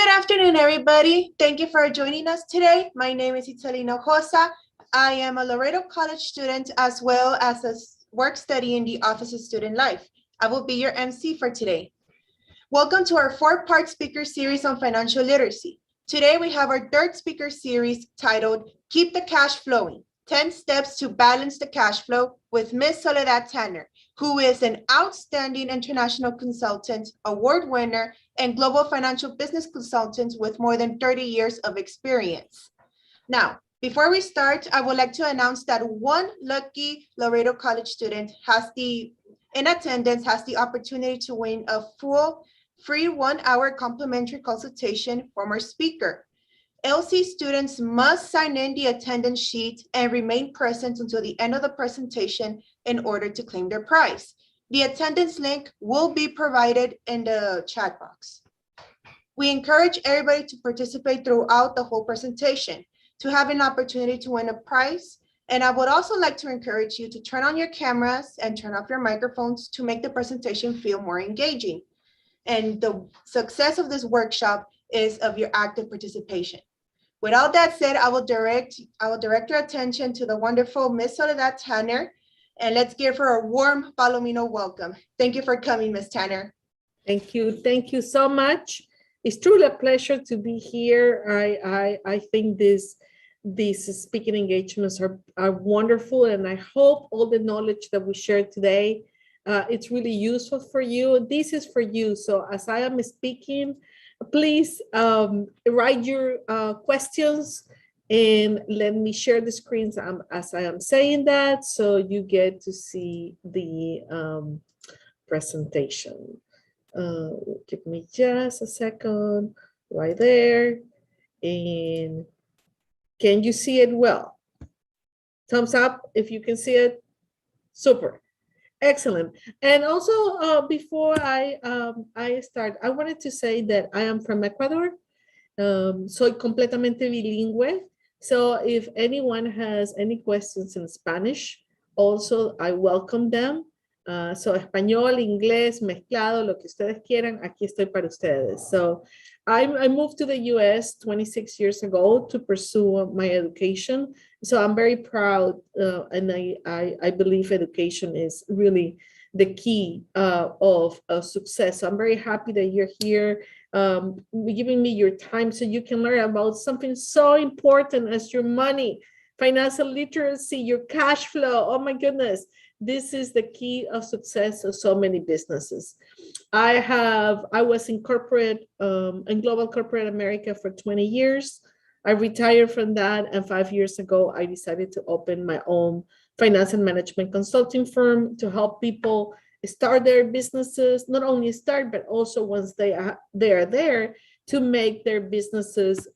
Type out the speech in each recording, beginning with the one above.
Good afternoon, everybody. Thank you for joining us today. My name is Itzalina Josa. I am a Laredo College student as well as a work study in the Office of Student Life. I will be your MC for today. Welcome to our four-part speaker series on financial literacy. Today, we have our third speaker series titled Keep the Cash Flowing, 10 Steps to Balance the Cash Flow with Ms. Soledad Tanner, who is an outstanding international consultant, award winner, and global financial business consultant with more than 30 years of experience. Now, before we start, I would like to announce that one lucky Laredo College student in attendance has the opportunity to win a full free 1-hour complimentary consultation from our speaker. LC students must sign in the attendance sheet and remain present until the end of the presentation in order to claim their prize. The attendance link will be provided in the chat box. We encourage everybody to participate throughout the whole presentation to have an opportunity to win a prize. And I would also like to encourage you to turn on your cameras and turn off your microphones to make the presentation feel more engaging. And the success of this workshop is of your active participation. With all that said, I will direct your attention to the wonderful Miss Soledad Tanner, and let's give her a warm Palomino welcome. Thank you for coming, Miss Tanner. Thank you so much. It's truly a pleasure to be here. I think these speaking engagements are wonderful, and I hope all the knowledge that we shared today, it's really useful for you. This is for you. So as I am speaking, please write your questions and let me share the screens as I am saying that, so you get to see the presentation. Give me just a second right there. And can you see it well? Thumbs up if you can see it. Super. Excellent. And also, before I start, I wanted to say that I am from Ecuador. Soy completamente bilingüe. So if anyone has any questions in Spanish, also I welcome them. So español, inglés, mezclado, lo que ustedes quieran, aquí estoy para ustedes. So I moved to the US 26 years ago to pursue my education. So I'm very proud, and I believe education is really the key of success. So I'm very happy that you're here, giving me your time so you can learn about something so important as your money, financial literacy, your cash flow. Oh my goodness. This is the key of success of so many businesses. I was in global corporate America for 20 years. I retired from that, and 5 years ago, I decided to open my own finance and management consulting firm to help people start their businesses, not only start, but also once they are there, to make their businesses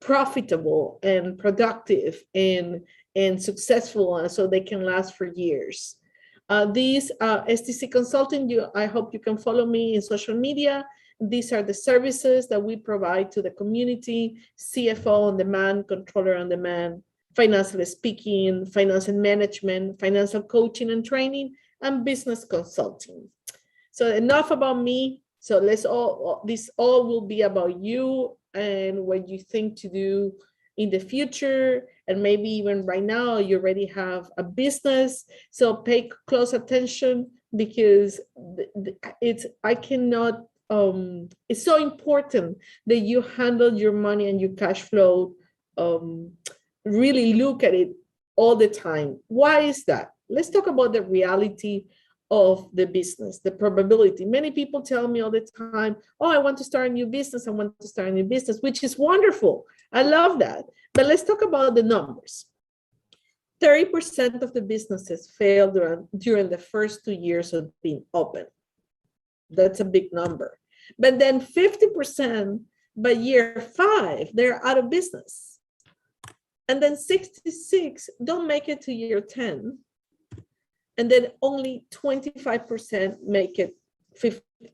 profitable and productive and successful, so they can last for years. These STC Consulting, I hope you can follow me in social media. These are the services that we provide to the community: CFO on demand, controller on demand, financial speaking, financial management, financial coaching and training, and business consulting. So enough about me. So this all will be about you and what you think to do in the future, and maybe even right now you already have a business. So pay close attention, because it's so important that you handle your money and your cash flow, really look at it all the time. Why is that? Let's talk about the reality of the business, the probability. Many people tell me all the time, oh, I want to start a new business. I want to start a new business, which is wonderful. I love that. But let's talk about the numbers. 30% of the businesses fail during the first 2 years of being open. That's a big number. But then 50% by year 5, they're out of business. And then 66 don't make it to year 10. And then only 25% make it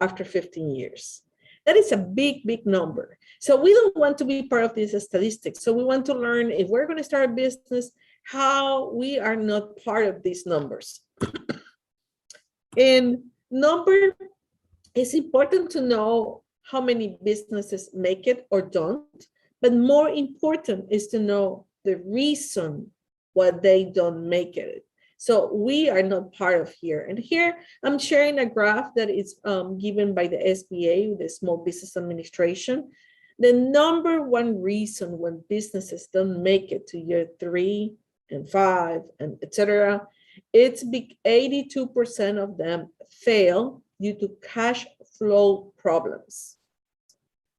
after 15 years. That is a big, big number. So we don't want to be part of these statistics. So we want to learn, if we're going to start a business, how we are not part of these numbers. And number, it's important to know how many businesses make it or don't, but more important is to know the reason why they don't make it. So we are not part of here. And here I'm sharing a graph that is given by the SBA, the Small Business Administration. The number one reason when businesses don't make it to year 3 and 5 and etc., it's 82% of them fail due to cash flow problems.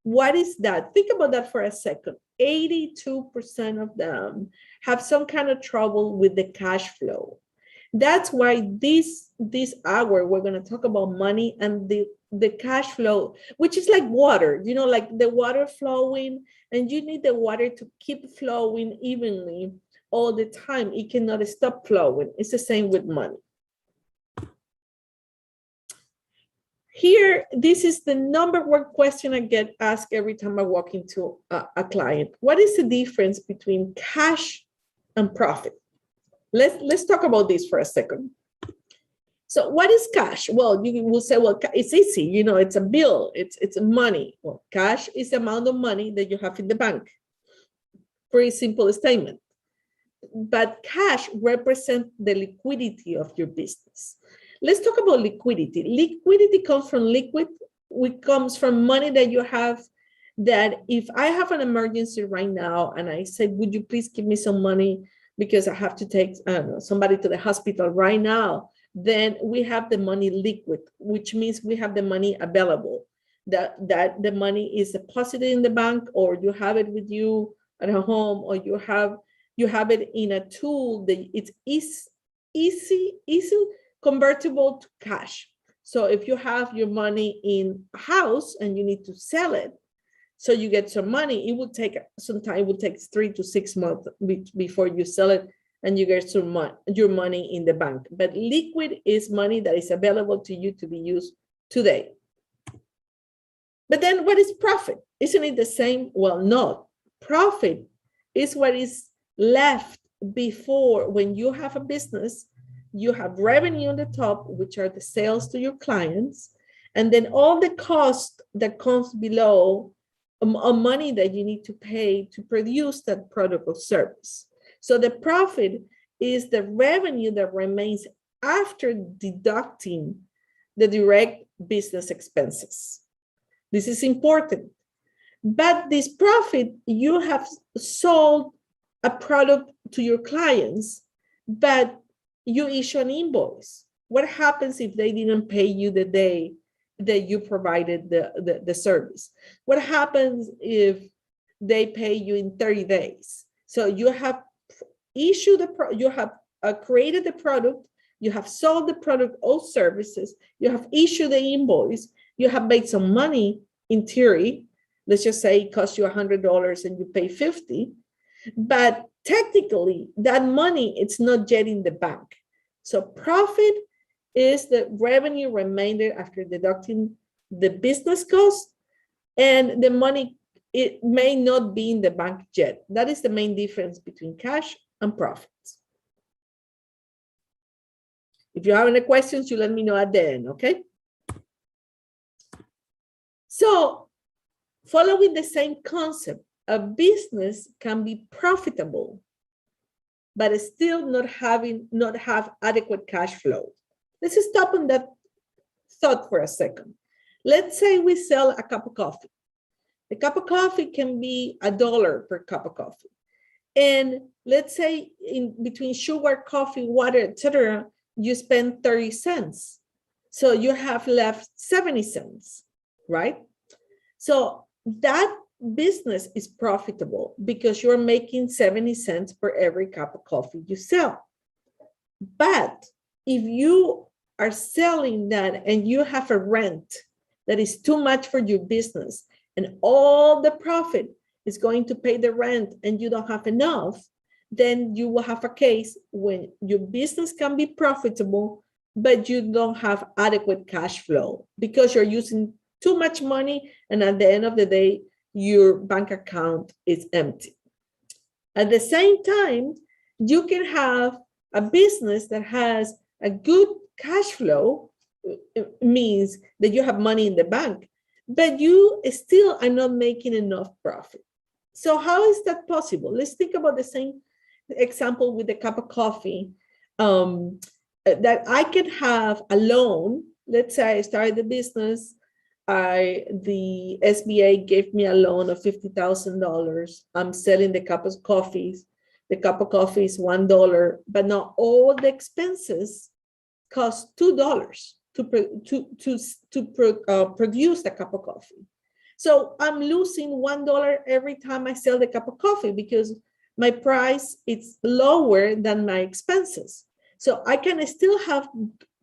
What is that? Think about that for a second. 82% of them have some kind of trouble with the cash flow. That's why this hour, we're going to talk about money and the cash flow, which is like water, you know, like the water flowing, and you need the water to keep flowing evenly all the time. It cannot stop flowing. It's the same with money. Here, this is the number one question I get asked every time I walk into a client. What is the difference between cash and profit? Let's talk about this for a second. So what is cash? Well, you will say, well, it's easy. You know, it's a bill. It's money. Well, cash is the amount of money that you have in the bank. Pretty simple statement. But cash represents the liquidity of your business. Let's talk about liquidity. Liquidity comes from liquid, which comes from money that you have, that if I have an emergency right now and I say, would you please give me some money because I have to take somebody to the hospital right now, then we have the money liquid, which means we have the money available, that the money is deposited in the bank, or you have it with you at home, or you have it in a tool that it's easy convertible to cash. So if you have your money in a house and you need to sell it, so you get some money, it will take some time. It will take 3 to 6 months before you sell it and you get your money in the bank. But liquid is money that is available to you to be used today. But then what is profit? Isn't it the same? Well, no. Profit is what is left before, when you have a business, you have revenue on the top, which are the sales to your clients, and then all the cost that comes below, money that you need to pay to produce that product or service. So the profit is the revenue that remains after deducting the direct business expenses. This is important. But this profit, you have sold a product to your clients, but you issue an invoice. What happens if they didn't pay you the day that you provided the service? What happens if they pay you in 30 days? So you have issued you have created the product, you have sold the product or services, you have issued the invoice, you have made some money in theory. Let's just say it costs you $100 and you pay $50, but technically that money, it's not yet in the bank. So profit is the revenue remainder after deducting the business cost, and the money, it may not be in the bank yet. That is the main difference between cash and profits. If you have any questions, you let me know at the end, okay? So following the same concept, a business can be profitable, but still not have adequate cash flow. Let's just stop on that thought for a second. Let's say we sell a cup of coffee. The cup of coffee can be $1 per cup of coffee. And let's say in between sugar, coffee, water, etc., you spend 30 cents. So you have left 70 cents, right? So that business is profitable because you're making 70 cents per every cup of coffee you sell. But if you are selling that and you have a rent that is too much for your business, and all the profit is going to pay the rent and you don't have enough, then you will have a case when your business can be profitable, but you don't have adequate cash flow because you're using too much money, and at the end of the day, your bank account is empty. At the same time, you can have a business that has a good cash flow. It means that you have money in the bank, but you still are not making enough profit. So how is that possible? Let's think about the same example with the cup of coffee. That I can have a loan. Let's say I started the business. The SBA gave me a loan of $50,000. I'm selling the cup of coffees. The cup of coffee is $1, but not all the expenses cost $2 to produce the cup of coffee. So I'm losing $1 every time I sell the cup of coffee because my price is lower than my expenses. So I can still have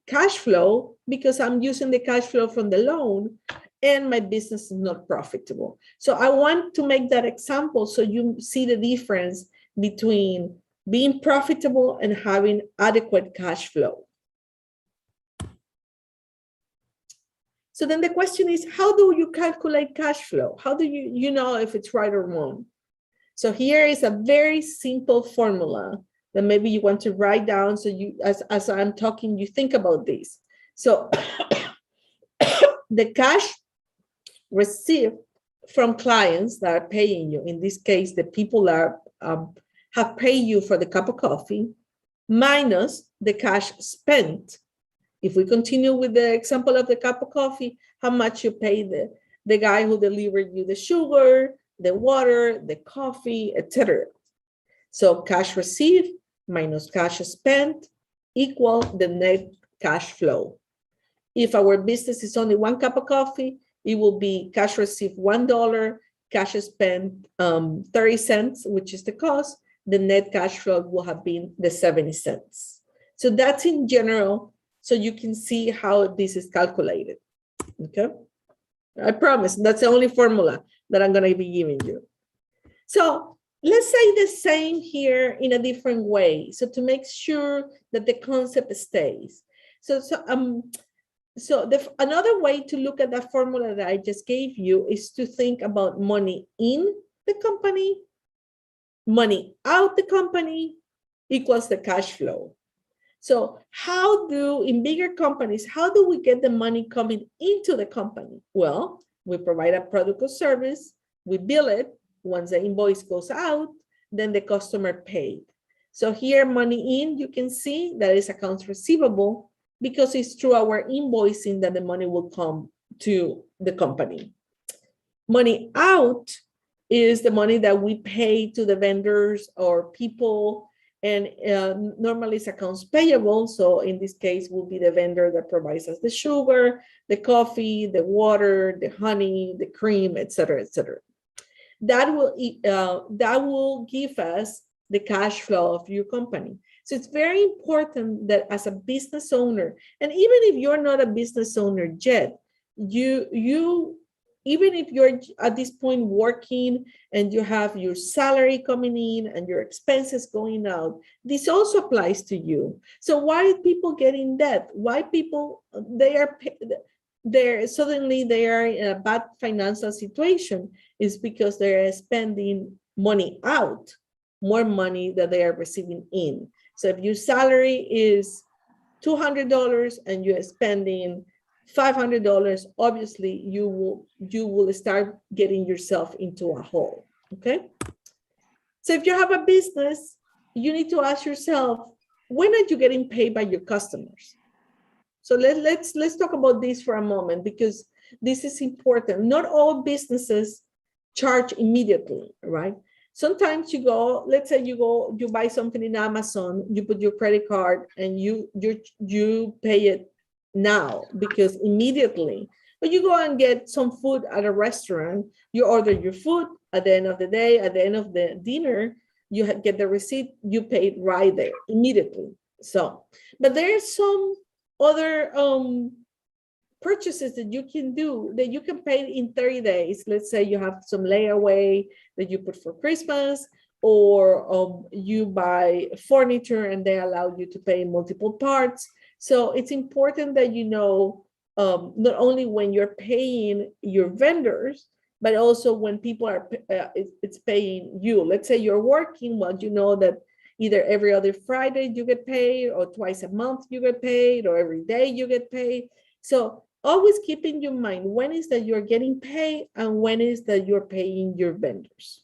cash flow because I'm using the cash flow from the loan and my business is not profitable. So I want to make that example so you see the difference between being profitable and having adequate cash flow. So then the question is, how do you calculate cash flow? How do you know if it's right or wrong? So here is a very simple formula that maybe you want to write down so you, as I'm talking, you think about this. So the cash received from clients that are paying you, in this case, the people that have paid you for the cup of coffee, minus the cash spent. If we continue with the example of the cup of coffee, how much you pay the guy who delivered you the sugar, the water, the coffee, etc. So cash received minus cash spent equal the net cash flow. If our business is only one cup of coffee, it will be cash received $1, cash spent 30 cents, which is the cost. The net cash flow will have been the 70 cents. So that's in general, so you can see how this is calculated. Okay, I promise that's the only formula that I'm going to be giving you. So let's say the same here in a different way. So to make sure that the concept stays. So another way to look at that formula that I just gave you is to think about money in the company, money out the company equals the cash flow. So in bigger companies, how do we get the money coming into the company? Well, we provide a product or service, we bill it. Once the invoice goes out, then the customer paid. So here, money in, you can see that is accounts receivable because it's through our invoicing that the money will come to the company. Money out is the money that we pay to the vendors or people, and normally it's accounts payable. So in this case, will be the vendor that provides us the sugar, the coffee, the water, the honey, the cream, etc., etc. That will give us the cash flow of your company. So it's very important that as a business owner, and even if you're not a business owner yet, even if you're at this point working and you have your salary coming in and your expenses going out, this also applies to you. So why people get in debt? Why people, suddenly they are in a bad financial situation is because they're spending money out, more money that they are receiving in. So if your salary is $200 and you're spending $500, obviously you will start getting yourself into a hole. Okay. So if you have a business, you need to ask yourself, when are you getting paid by your customers? So let's talk about this for a moment, because this is important. Not all businesses charge immediately, right? Sometimes you go, let's say you buy something in Amazon, you put your credit card and you pay it now because immediately. But you go and get some food at a restaurant, you order your food, at the end of the day, at the end of the dinner, you get the receipt, you pay it right there immediately. So, but there are some other purchases that you can do that you can pay in 30 days. Let's say you have some layaway that you put for Christmas, or you buy furniture and they allow you to pay in multiple parts. So it's important that you know not only when you're paying your vendors, but also when people are it's paying you. Let's say you're working, well, you know that either every other Friday you get paid, or twice a month you get paid, or every day you get paid. So always keep in your mind when is that you're getting paid and when is that you're paying your vendors.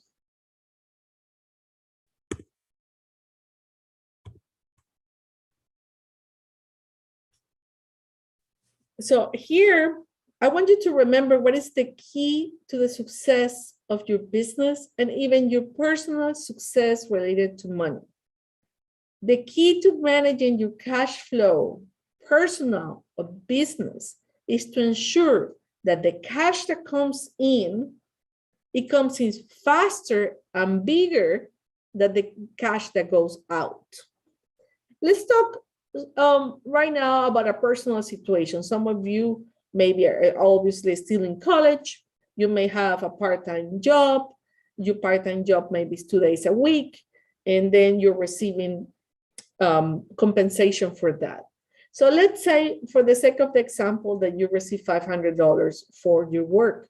So here, I want you to remember what is the key to the success of your business and even your personal success related to money. The key to managing your cash flow, personal or business, is to ensure that the cash that comes in, it comes in faster and bigger than the cash that goes out. Let's talk right now about a personal situation. Some of you maybe are obviously still in college. You may have a part-time job. Your part-time job maybe is 2 days a week, and then you're receiving compensation for that. So let's say, for the sake of the example, that you receive $500 for your work.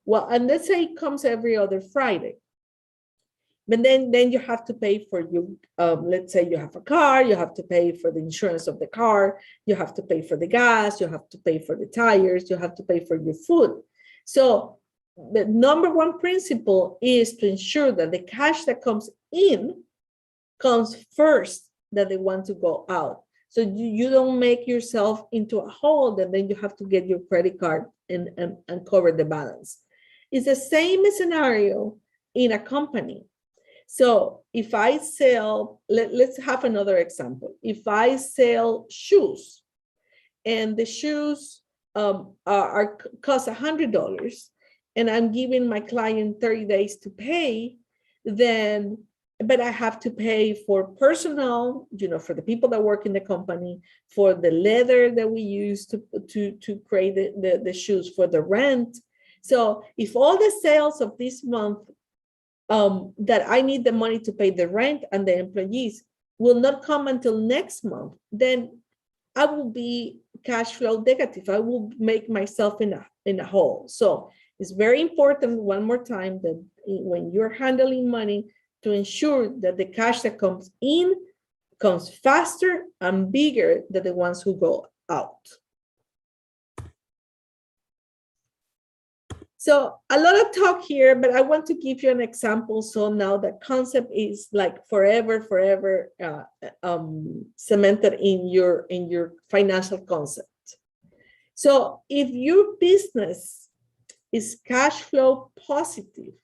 Well, and let's say it comes every other Friday. But then you have to pay for you. Let's say you have a car, you have to pay for the insurance of the car, you have to pay for the gas, you have to pay for the tires, you have to pay for your food. So the number one principle is to ensure that the cash that comes in comes first than the one to go out. So you don't make yourself into a hole and then you have to get your credit card and cover the balance. It's the same scenario in a company. So if I sell, let's have another example. If I sell shoes and the shoes cost $100 and I'm giving my client 30 days to pay, then, but I have to pay for personnel, for the people that work in the company, for the leather that we use to create the shoes, for the rent. So if all the sales of this month that I need the money to pay the rent and the employees will not come until next month, then I will be cash flow negative. I will make myself in a hole. So it's very important, one more time, that when you're handling money, to ensure that the cash that comes in comes faster and bigger than the ones who go out. So a lot of talk here, but I want to give you an example. So now the concept is like forever cemented in your financial concept. So if your business is cash flow positive,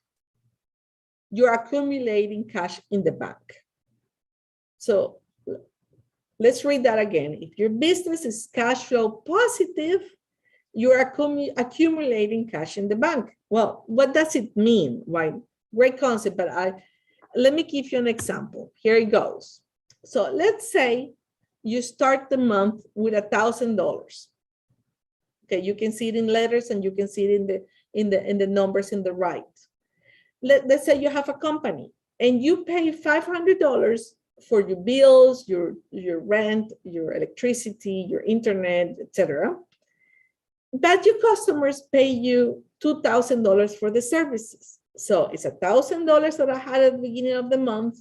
you're accumulating cash in the bank. So let's read that again. If your business is cash flow positive, you're accumulating cash in the bank. Well, what does it mean? Right? Great concept, but let me give you an example. Here it goes. So let's say you start the month with $1,000. Okay, you can see it in letters and you can see it in the numbers in the right. Let's say you have a company and you pay $500 for your bills, your rent, your electricity, your internet, etc. But your customers pay you $2,000 for the services. So it's $1,000 that I had at the beginning of the month,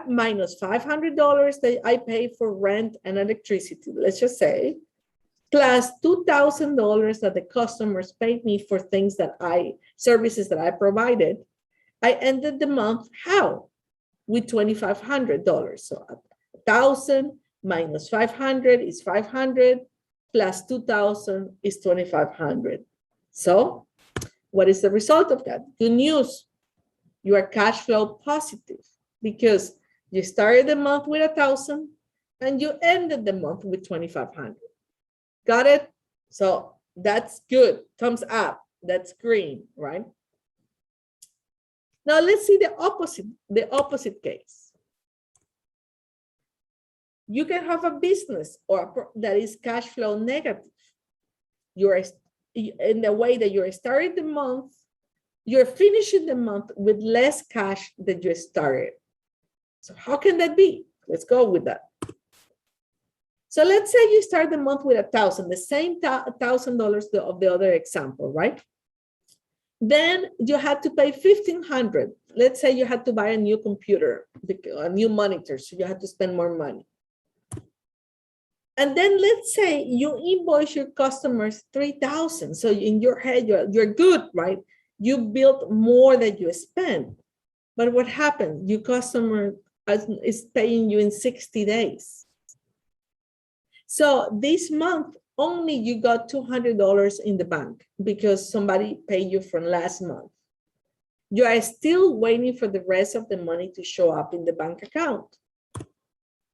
minus $500 that I pay for rent and electricity, let's just say, plus $2,000 that the customers paid me for services that I provided. I ended the month how? With $2,500. So 1,000 minus 500 is 500. Plus 2,000 is 2,500. So what is the result of that? Good news. You are cash flow positive because you started the month with 1,000 and you ended the month with 2,500. Got it? So that's good. Thumbs up. That's green, right? Now let's see the opposite case. You can have a business that is cash flow negative. You're in the way that you're starting the month, you're finishing the month with less cash than you started. So how can that be? Let's go with that. So let's say you start the month with 1,000, the same $1,000 of the other example, right? Then you had to pay $1,500. Let's say you had to buy a new computer, a new monitor, so you had to spend more money. And then let's say you invoice your customers 3,000. So in your head, you're good, right? You built more than you spent. But what happened? Your customer is paying you in 60 days. So this month, only you got $200 in the bank because somebody paid you from last month. You are still waiting for the rest of the money to show up in the bank account.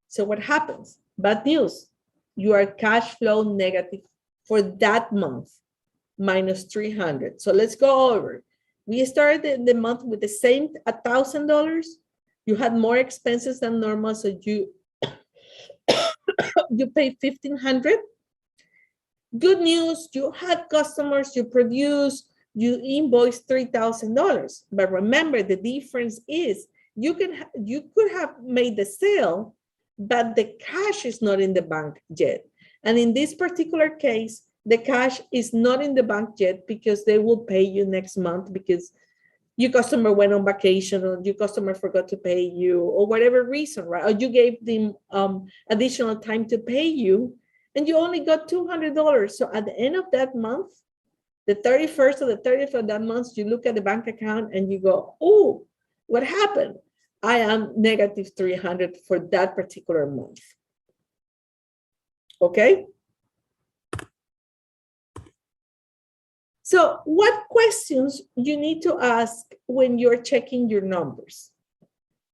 So what happens? Bad news. You are cash flow negative for that month, minus 300. So let's go over. We started the month with the same $1,000. You had more expenses than normal, so you paid 1,500. Good news, you had customers, you produced, you invoiced $3,000. But remember, the difference is you could have made the sale, but the cash is not in the bank yet. And in this particular case, the cash is not in the bank yet because they will pay you next month because your customer went on vacation or your customer forgot to pay you or whatever reason, right? Or you gave them additional time to pay you and you only got $200. So at the end of that month, the 31st or the 30th of that month, you look at the bank account and you go, oh, what happened? I am negative 300 for that particular month. Okay? So what questions you need to ask when you're checking your numbers?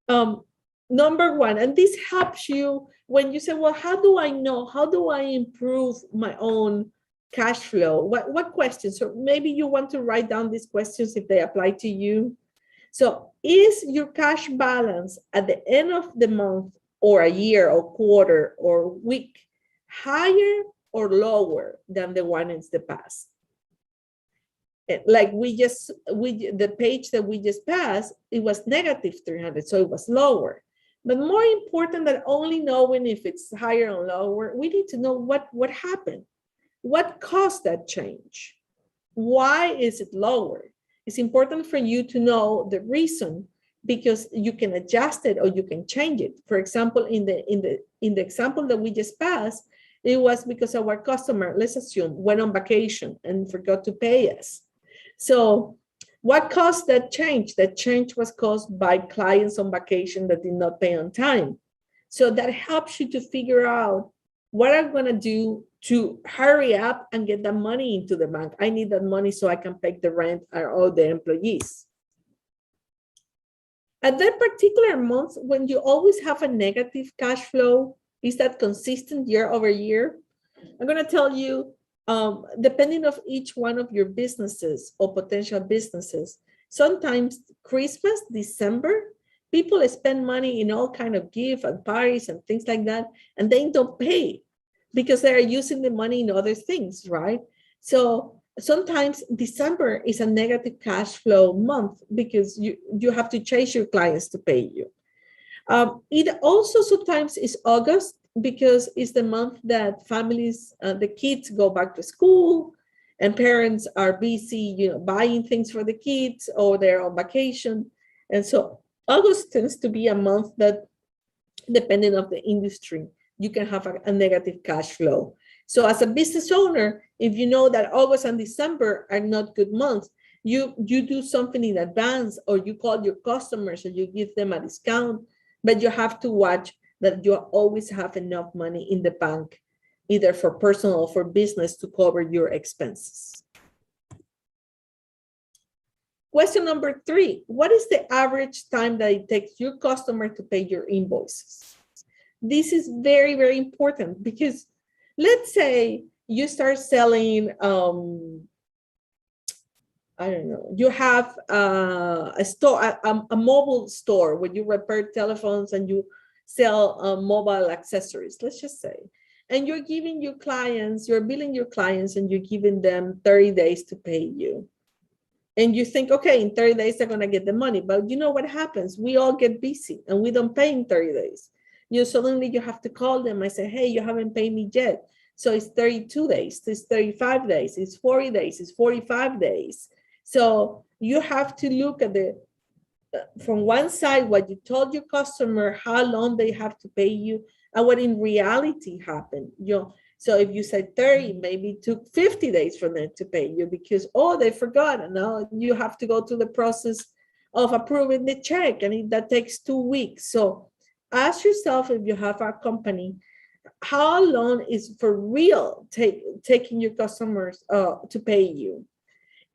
Number one, and this helps you when you say, well, how do I know? How do I improve my own cash flow? What questions? So maybe you want to write down these questions if they apply to you. So is your cash balance at the end of the month or a year or quarter or week higher or lower than the one in the past? Like the page that we just passed, it was negative 300, so it was lower. But more important than only knowing if it's higher or lower, we need to know what happened. What caused that change? Why is it lower? It's important for you to know the reason because you can adjust it or you can change it. For example, in the example that we just passed, it was because our customer, let's assume, went on vacation and forgot to pay us. So what caused that change? That change was caused by clients on vacation that did not pay on time. So that helps you to figure out what I'm going to do to hurry up and get that money into the bank. I need that money so I can pay the rent or all the employees. At that particular month, when you always have a negative cash flow, is that consistent year over year? I'm going to tell you, depending on each one of your businesses or potential businesses, sometimes Christmas, December, people spend money in all kind of gifts and parties and things like that, and they don't pay because they are using the money in other things, right? So sometimes December is a negative cash flow month because you have to chase your clients to pay you. It also sometimes is August because it's the month that families, the kids go back to school and parents are busy, buying things for the kids or they're on vacation. And so August tends to be a month that, depending on the industry, you can have a negative cash flow. So as a business owner, if you know that August and December are not good months, you do something in advance or you call your customers or you give them a discount, but you have to watch that you always have enough money in the bank, either for personal or for business, to cover your expenses. Question number 3, what is the average time that it takes your customer to pay your invoices? This is very, very important because let's say you start selling, I don't know, you have a store, a mobile store where you repair telephones and you sell mobile accessories, let's just say, and you're giving your clients, you're billing your clients and you're giving them 30 days to pay you. And you think, okay, in 30 days, they're going to get the money. But you know what happens? We all get busy and we don't pay in 30 days. Suddenly you have to call them and say, hey, you haven't paid me yet. So it's 32 days, it's 35 days, it's 40 days, it's 45 days. So you have to look at from one side, what you told your customer, how long they have to pay you, and what in reality happened. So if you said 30, maybe it took 50 days for them to pay you because, oh, they forgot. And now you have to go through the process of approving the check, and that takes 2 weeks. So ask yourself, if you have a company, how long is for real taking your customers to pay you?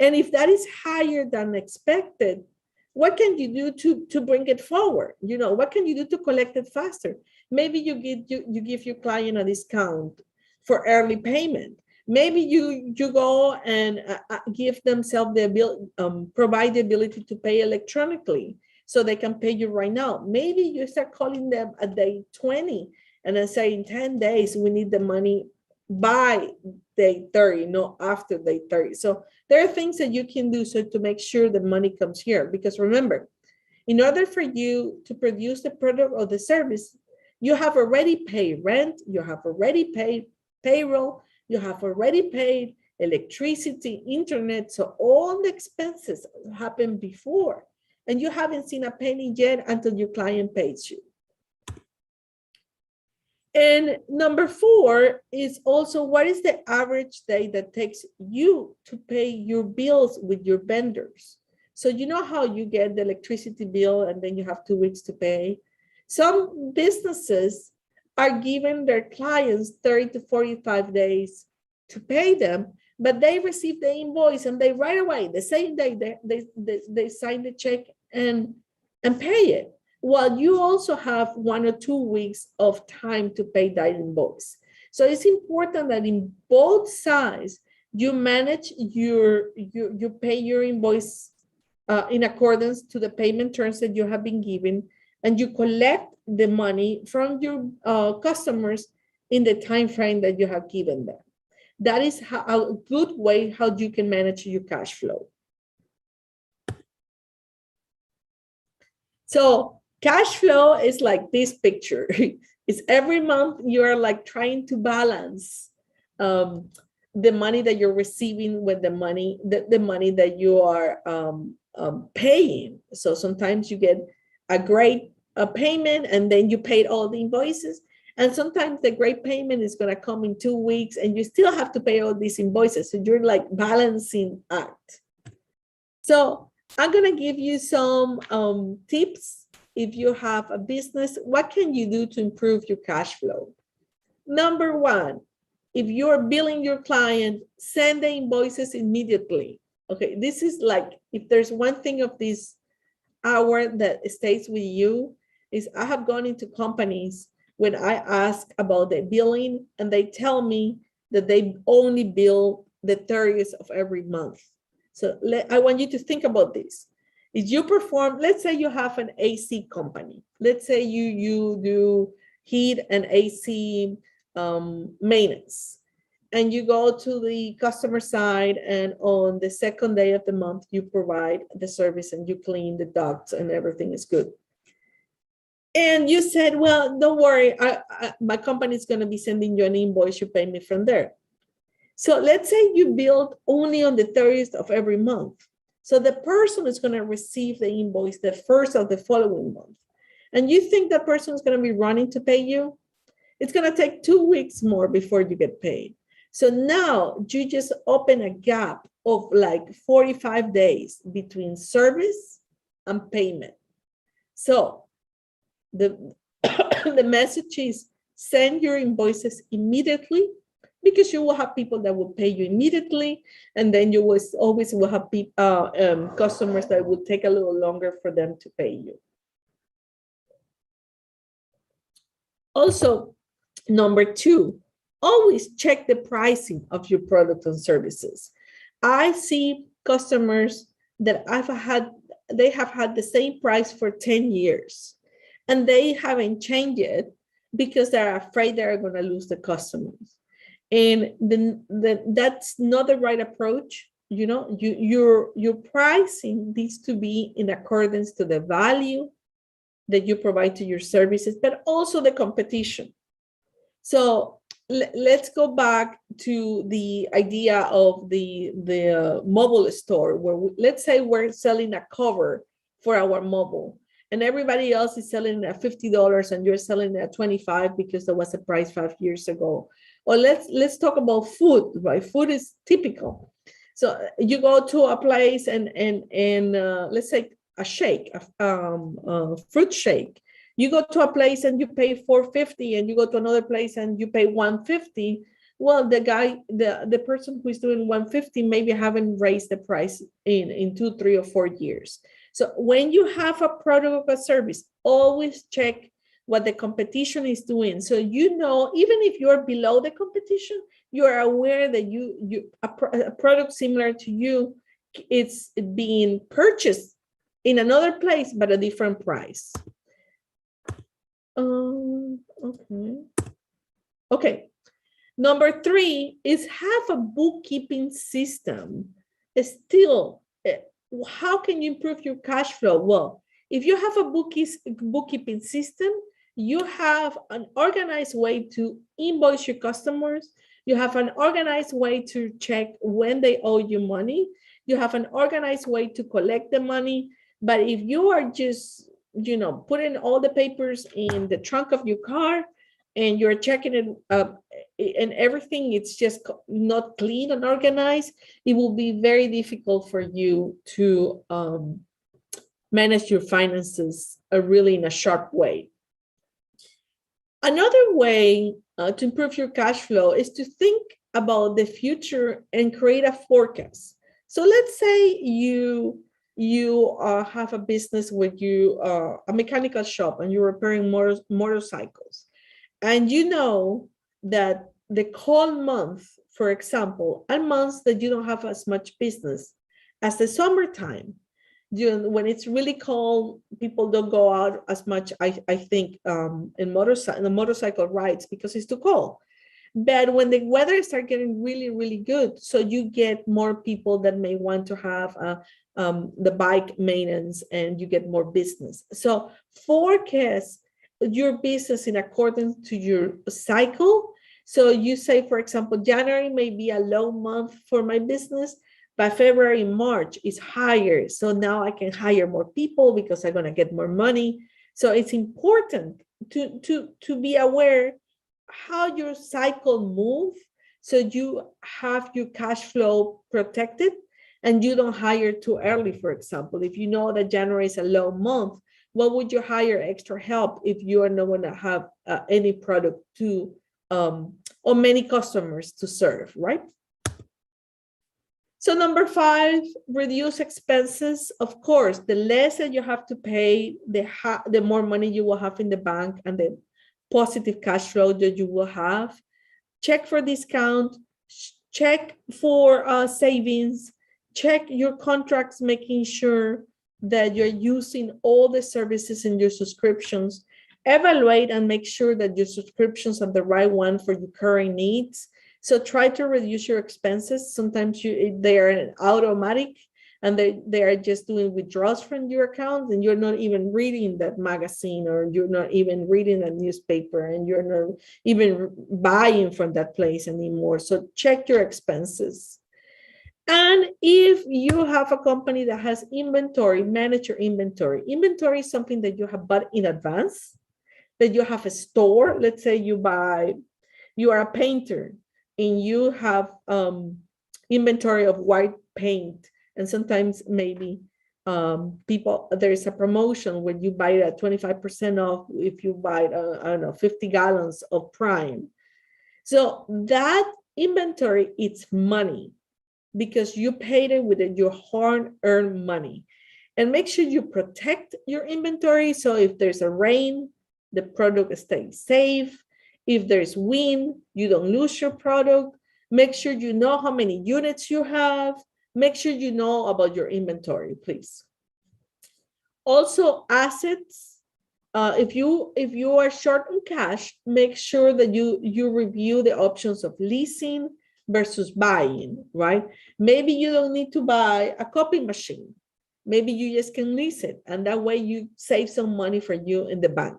And if that is higher than expected, what can you do to bring it forward? What can you do to collect it faster? Maybe you give your client a discount for early payment. Maybe you go and give themselves the ability, provide the ability to pay electronically so they can pay you right now. Maybe you start calling them at day 20 and then say, in 10 days, we need the money by day 30, not after day 30. So there are things that you can do so to make sure the money comes here. Because remember, in order for you to produce the product or the service, you have already paid rent, you have already paid payroll, you have already paid electricity, internet. So all the expenses happened before, and you haven't seen a penny yet until your client pays you. And number 4 is also, what is the average day that takes you to pay your bills with your vendors? So you know how you get the electricity bill and then you have 2 weeks to pay? Some businesses are giving their clients 30 to 45 days to pay them, but they receive the invoice and they right away, the same day, they sign the check and pay it. While you also have 1 or 2 weeks of time to pay that invoice. So it's important that in both sides, you manage you pay your invoice in accordance to the payment terms that you have been given, and you collect the money from your customers in the time frame that you have given them. That is a good way how you can manage your cash flow. So cash flow is like this picture. It's every month you are like trying to balance the money that you're receiving with the money that you are paying. So sometimes you get a great payment and then you paid all the invoices. And sometimes the great payment is going to come in 2 weeks and you still have to pay all these invoices. So you're like balancing act. So I'm going to give you some tips. If you have a business, what can you do to improve your cash flow? Number 1, if you're billing your client, send the invoices immediately. Okay, this is like, if there's one thing of this hour that stays with you, is I have gone into companies when I ask about the billing and they tell me that they only bill the 30th of every month. So I want you to think about this. If you perform, let's say you have an AC company. Let's say you do heat and AC maintenance. And you go to the customer side, and on the second day of the month, you provide the service and you clean the ducts and everything is good. And you said, well, don't worry, my company is going to be sending you an invoice, you pay me from there. So let's say you billed only on the 30th of every month. So the person is going to receive the invoice the first of the following month. And you think that person is going to be running to pay you? It's going to take 2 weeks more before you get paid. So now you just open a gap of like 45 days between service and payment. So the, the message is send your invoices immediately, because you will have people that will pay you immediately, and then you will always will have customers that will take a little longer for them to pay you. Also, number 2, always check the pricing of your products and services. I see customers that they have had the same price for 10 years, and they haven't changed it because they're afraid they're going to lose the customers. And then that's not the right approach. You know, your pricing needs to be in accordance to the value that you provide to your services, but also the competition. So let's go back to the idea of the mobile store, where let's say we're selling a cover for our mobile, and everybody else is selling at $50 and you're selling at 25 because that was the price 5 years ago. Or let's talk about food, right? Food is typical. So you go to a place and let's say a shake, a fruit shake. You go to a place and you pay $4.50, and you go to another place and you pay $1.50. Well, the person who is doing $1.50 maybe haven't raised the price in 2, 3, or 4 years. So when you have a product or a service, always check what the competition is doing. So you know, even if you're below the competition, you are aware that a product similar to you, it's being purchased in another place, but a different price. Okay. Number 3 is have a bookkeeping system. Still, how can you improve your cash flow? Well, if you have a bookkeeping system, you have an organized way to invoice your customers. You have an organized way to check when they owe you money. You have an organized way to collect the money. But if you are just, putting all the papers in the trunk of your car and you're checking it and everything, it's just not clean and organized, it will be very difficult for you to manage your finances really in a sharp way. Another way to improve your cash flow is to think about the future and create a forecast. So let's say you have a business with a mechanical shop, and you're repairing motorcycles, and you know that the cold month, for example, are months that you don't have as much business as the summertime. When it's really cold, people don't go out as much, I think, in the motorcycle rides because it's too cold. But when the weather starts getting really, really good, so you get more people that may want to have the bike maintenance, and you get more business. So forecast your business in accordance to your cycle. So you say, for example, January may be a low month for my business, but February, March is higher. So now I can hire more people because I'm going to get more money. So it's important to be aware how your cycle moves, so you have your cash flow protected and you don't hire too early. For example, if you know that January is a low month, what would you hire extra help if you are not going to have any product to or many customers to serve, right? So number 5, reduce expenses. Of course, the less that you have to pay, the more money you will have in the bank and the positive cash flow that you will have. Check for discount, check for savings, check your contracts, making sure that you're using all the services in your subscriptions. Evaluate and make sure that your subscriptions are the right one for your current needs. So try to reduce your expenses. Sometimes they are automatic and they are just doing withdrawals from your account, and you're not even reading that magazine, or you're not even reading a newspaper, and you're not even buying from that place anymore. So check your expenses. And if you have a company that has inventory, manage your inventory. Inventory is something that you have bought in advance, that you have a store. Let's say you are a painter and you have inventory of white paint, and sometimes maybe there is a promotion when you buy it at 25% off if you buy, I don't know, 50 gallons of prime. So that inventory, it's money, because you paid it with your hard-earned money. And make sure you protect your inventory. So if there's a rain, the product stays safe. If there's wind, you don't lose your product. Make sure you know how many units you have. Make sure you know about your inventory, please. Also, assets. If you are short on cash, make sure that you review the options of leasing versus buying, right? Maybe you don't need to buy a copy machine. Maybe you just can lease it, and that way you save some money for you in the bank.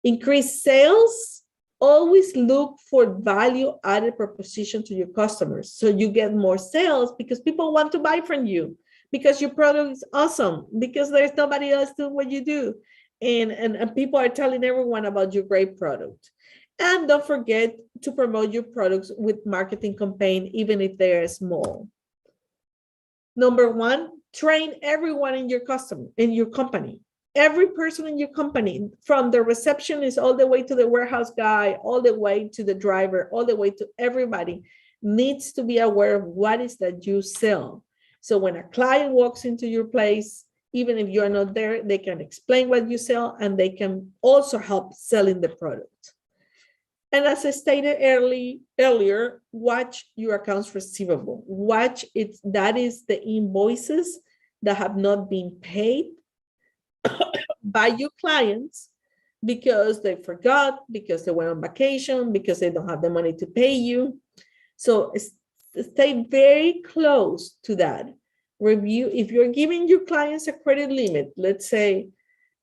Increase sales. Always look for value-added proposition to your customers, so you get more sales because people want to buy from you. because your product is awesome, because there's nobody else doing what you do. And people are telling everyone about your great product. And don't forget to promote your products with marketing campaign, even if they're small. Number one, train everyone in your company. Every person in your company, from the receptionist all the way to the warehouse guy, all the way to the driver, all the way to everybody, needs to be aware of what is that you sell. So when a client walks into your place, even if you're not there, they can explain what you sell, and they can also help selling the product. And as I stated earlier, watch your accounts receivable. Watch it. That is the invoices that have not been paid by your clients because they forgot, because they went on vacation, because they don't have the money to pay you. So stay very close to that. Review, if you're giving your clients a credit limit, let's say,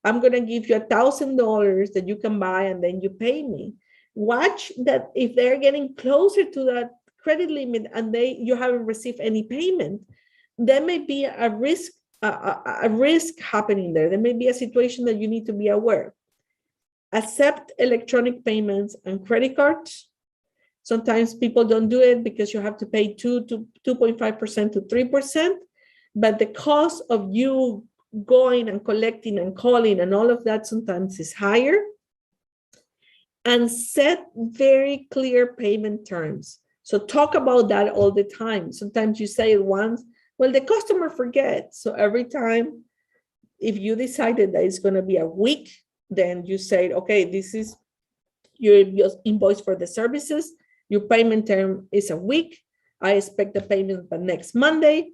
I'm going to give you $1,000 that you can buy and then you pay me. Watch that if they're getting closer to that credit limit and you haven't received any payment, there may be a risk happening there. There may be a situation that you need to be aware. Accept electronic payments and credit cards. Sometimes people don't do it because you have to pay 2.5% to 3%, but the cost of you going and collecting and calling and all of that sometimes is higher. And set very clear payment terms. So talk about that all the time. Sometimes you say it once, well, the customer forgets. So every time, if you decided that it's going to be a week, then you say, okay, this is your invoice for the services. Your payment term is a week. I expect the payment by next Monday.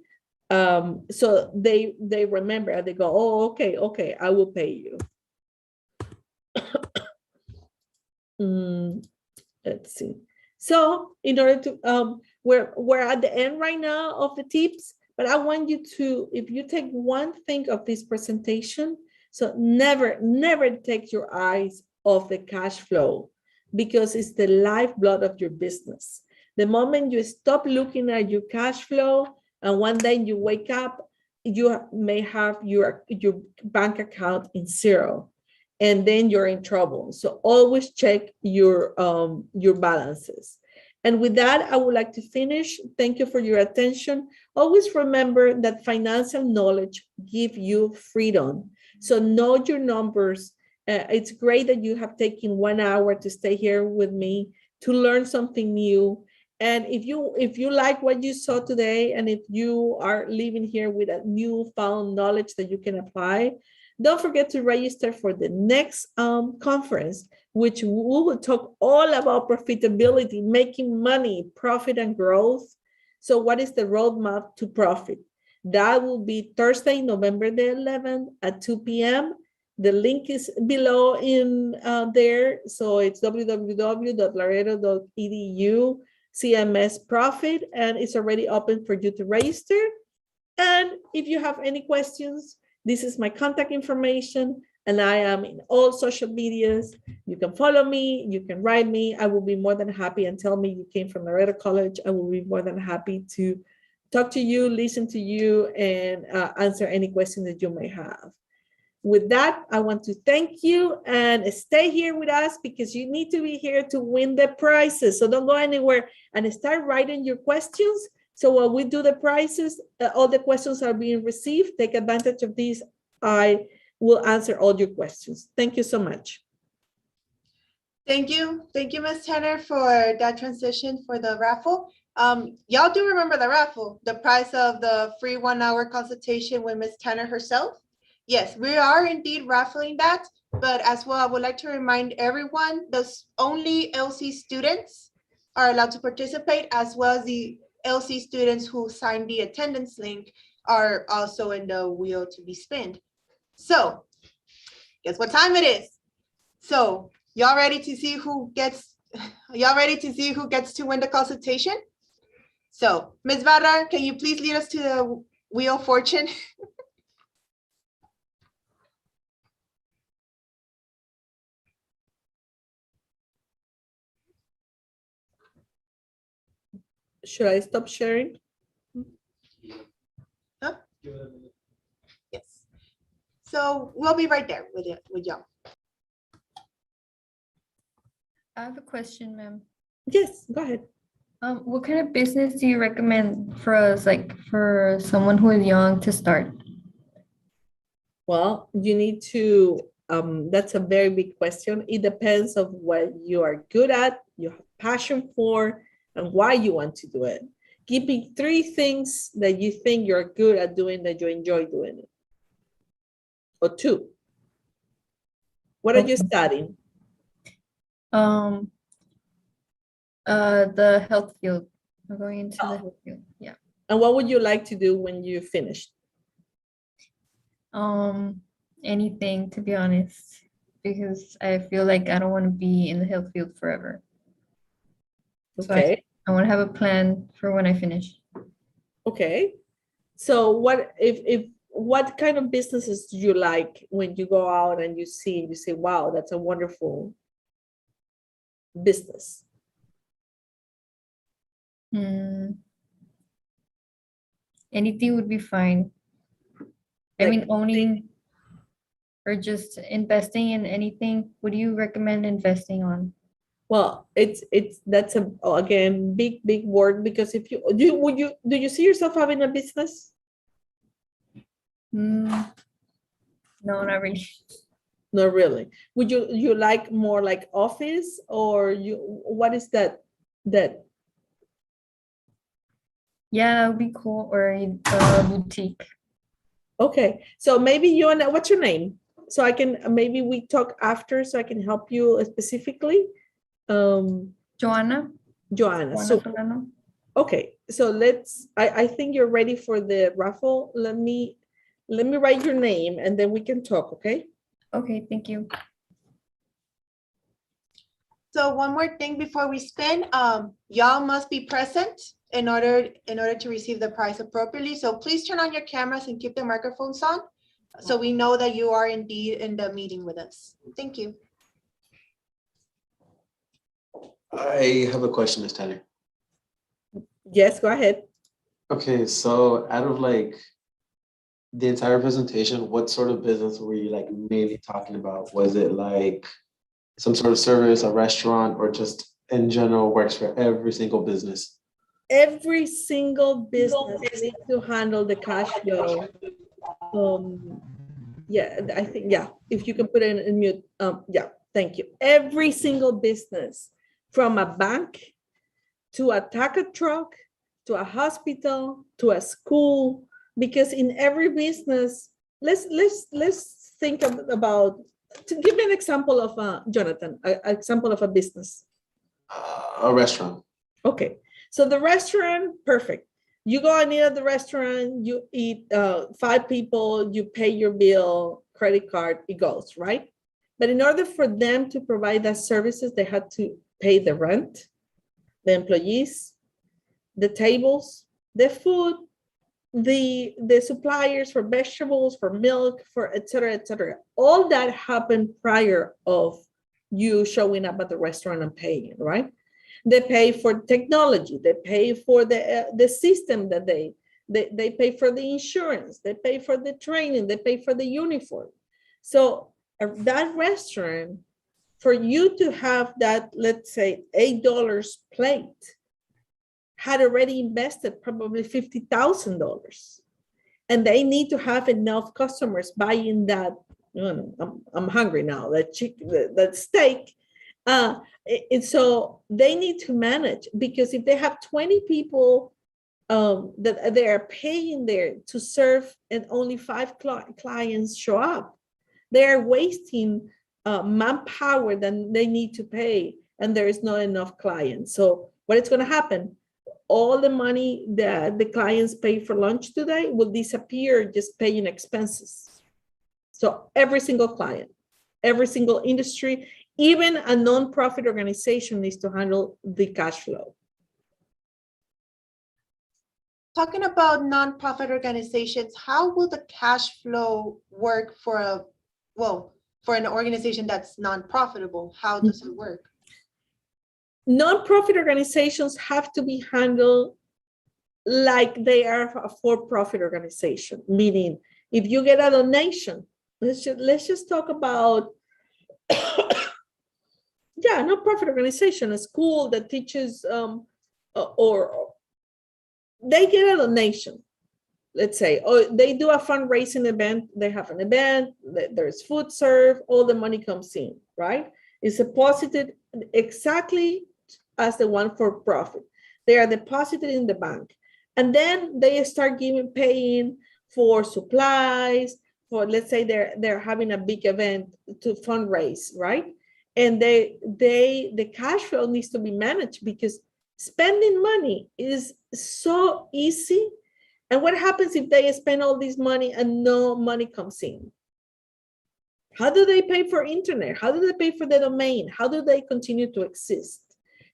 So they remember and they go, oh, okay, I will pay you. Let's see. So in order to, we're at the end right now of the tips, but I want you to, if you take one thing of this presentation, so never take your eyes off the cash flow, because it's the lifeblood of your business. The moment you stop looking at your cash flow and one day you wake up, you may have your bank account in zero, and then you're in trouble. So always check your balances. And with that, I would like to finish. Thank you for your attention. Always remember that financial knowledge gives you freedom. So know your numbers. It's great that you have taken 1 hour to stay here with me to learn something new. And if you like what you saw today, and if you are leaving here with a newfound knowledge that you can apply, don't forget to register for the next conference, which we will talk all about profitability, making money, profit, and growth. So what is the roadmap to profit? That will be Thursday, November the 11th at 2 p.m. The link is below in there. So it's www.laredo.edu CMS Profit, and it's already open for you to register. And if you have any questions, this is my contact information, and I am in all social medias. You can follow me, you can write me. I will be more than happy, and tell me you came from Laredo College. I will be more than happy to talk to you, listen to you, and answer any questions that you may have. With that, I want to thank you, and stay here with us because you need to be here to win the prizes. So don't go anywhere, and start writing your questions. So while we do the prizes, all the questions are being received. Take advantage of these. I will answer all your questions. Thank you so much. Thank you, Ms. Tanner, for that transition for the raffle. Y'all do remember the raffle, the price of the free 1 hour consultation with Ms. Tanner herself? Yes, we are indeed raffling that, but as well, I would like to remind everyone, those only LC students are allowed to participate, as well as the LC students who signed the attendance link are also in the wheel to be spinned. So guess what time it is? So y'all ready to see who gets to win the consultation? So Ms. Barra, can you please lead us to the wheel of fortune? Should I stop sharing? Huh? Yes. So we'll be right there with y'all. I have a question, ma'am. Yes, go ahead. What kind of business do you recommend for us, like for someone who is young to start? Well, you need to, that's a very big question. It depends of what you are good at, you have passion for, and why you want to do it. Give me 3 things that you think you're good at doing, that you enjoy doing it. Or 2. What are you Okay. studying? The health field. I'm going into the health field. Yeah. And what would you like to do when you finished? Anything, to be honest, because I feel like I don't want to be in the health field forever. So Okay. I want to have a plan for when I finish. Okay. So what kind of businesses do you like when you go out and you say, wow, that's a wonderful business? Anything would be fine. I Like mean, owning or just investing in anything. What do you recommend investing on? Well, that's a again big word, because if you do you see yourself having a business? No, not really. Not really. Would you like more like office, or what is that? Yeah, that would be cool. Or a boutique. Okay, so maybe you and what's your name? So I can, maybe we talk after, so I can help you specifically. Joanna. Joanna. Joanna So Solano. okay, so I think you're ready for the raffle. Let me write your name and then we can talk, okay? Okay, thank you. So one more thing before we spin, y'all must be present in order to receive the prize appropriately. So please turn on your cameras and keep the microphones on, so we know that you are indeed in the meeting with us. Thank you. I have a question, Ms. Tanner. Yes, go ahead. Okay, so out of like the entire presentation, what sort of business were you like mainly talking about? Was it like some sort of service, a restaurant, or just in general works for every single business? Every single business needs to handle the cash flow. Yeah, I think, yeah, if you can put it in mute. Yeah, thank you. Every single business, from a bank to a taco truck, to a hospital, to a school, because in every business, let's think about, to give me an example of Jonathan, an example of a business. A restaurant. Okay, so the restaurant, perfect. You go and eat at the restaurant, you eat 5 people, you pay your bill, credit card, it goes, right? But in order for them to provide that services, they had to pay the rent, the employees, the tables, the food, the suppliers for vegetables, for milk, for et cetera, et cetera. All that happened prior of you showing up at the restaurant and paying, right? They pay for technology, they pay for the system that they pay for the insurance, they pay for the training, they pay for the uniform. So that restaurant, for you to have that, let's say $8 plate, had already invested probably $50,000, and they need to have enough customers buying that. I'm hungry now. That steak. And so they need to manage, because if they have 20 people that they are paying there to serve and only 5 clients show up, they are wasting manpower that they need to pay, and there is not enough clients. So what is going to happen? All the money that the clients pay for lunch today will disappear just paying expenses. So every single client, every single industry, even a nonprofit organization needs to handle the cash flow. Talking about nonprofit organizations, how will the cash flow work for an organization that's non-profitable? How does it work? Nonprofit organizations have to be handled like they are a for-profit organization, meaning if you get a donation, let's just talk about yeah, non-profit organization, a school that teaches or they get a donation, let's say, or they do a fundraising event, they have an event, there's food served, all the money comes in, right? It's deposited exactly as the one for profit. They are deposited in the bank. And then they start paying for supplies, for, let's say they're having a big event to fundraise, right? And the cash flow needs to be managed because spending money is so easy. And what happens if they spend all this money and no money comes in? How do they pay for internet? How do they pay for the domain? How do they continue to exist?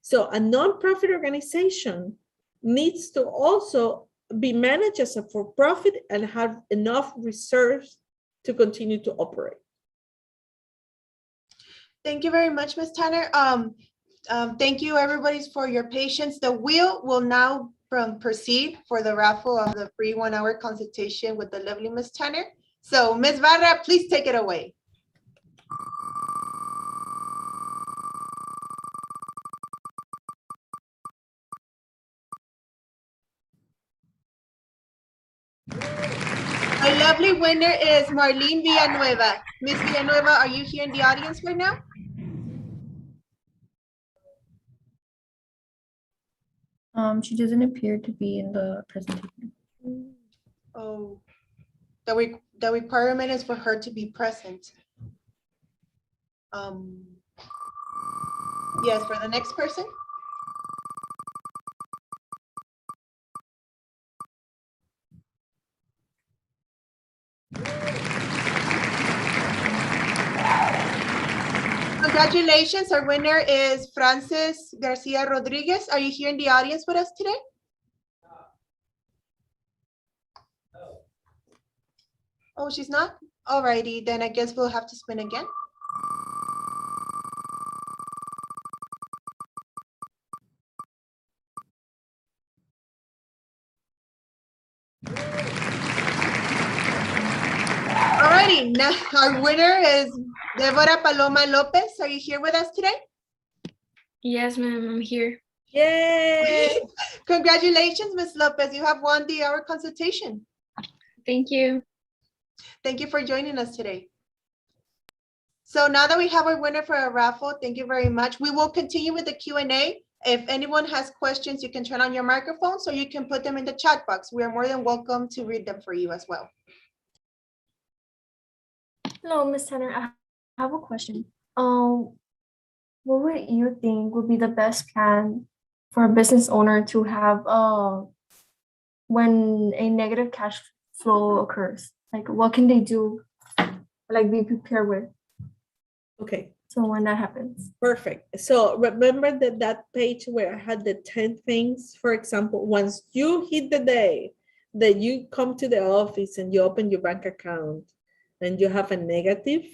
So a nonprofit organization needs to also be managed as a for-profit and have enough reserves to continue to operate. Thank you very much, Ms. Tanner. Thank you, everybody, for your patience. The wheel will now proceed for the raffle of the free 1-hour consultation with the lovely Ms. Tanner. So, Ms. Barra, please take it away. Our lovely winner is Marlene Villanueva. Ms. Villanueva, are you here in the audience right now? She doesn't appear to be in the presentation. Oh, the requirement is for her to be present. Yes, for the next person. Congratulations, our winner is Frances Garcia Rodriguez. Are you here in the audience with us today? Oh, she's not? Alrighty, then I guess we'll have to spin again. Alrighty, now our winner is Deborah Paloma Lopez. Are you here with us today? Yes, ma'am, I'm here. Yay! Congratulations, Ms. Lopez. You have won the hour consultation. Thank you. Thank you for joining us today. So now that we have our winner for a raffle, thank you very much. We will continue with the Q&A. If anyone has questions, you can turn on your microphone so you can put them in the chat box. We are more than welcome to read them for you as well. Hello, Ms. Tanner. I have a question. What would you think would be the best plan for a business owner to have when a negative cash flow occurs? Like, what can they do? Like, be prepared with. Okay. So when that happens. Perfect. So remember that page where I had the 10 things, for example, once you hit the day that you come to the office and you open your bank account and you have a negative,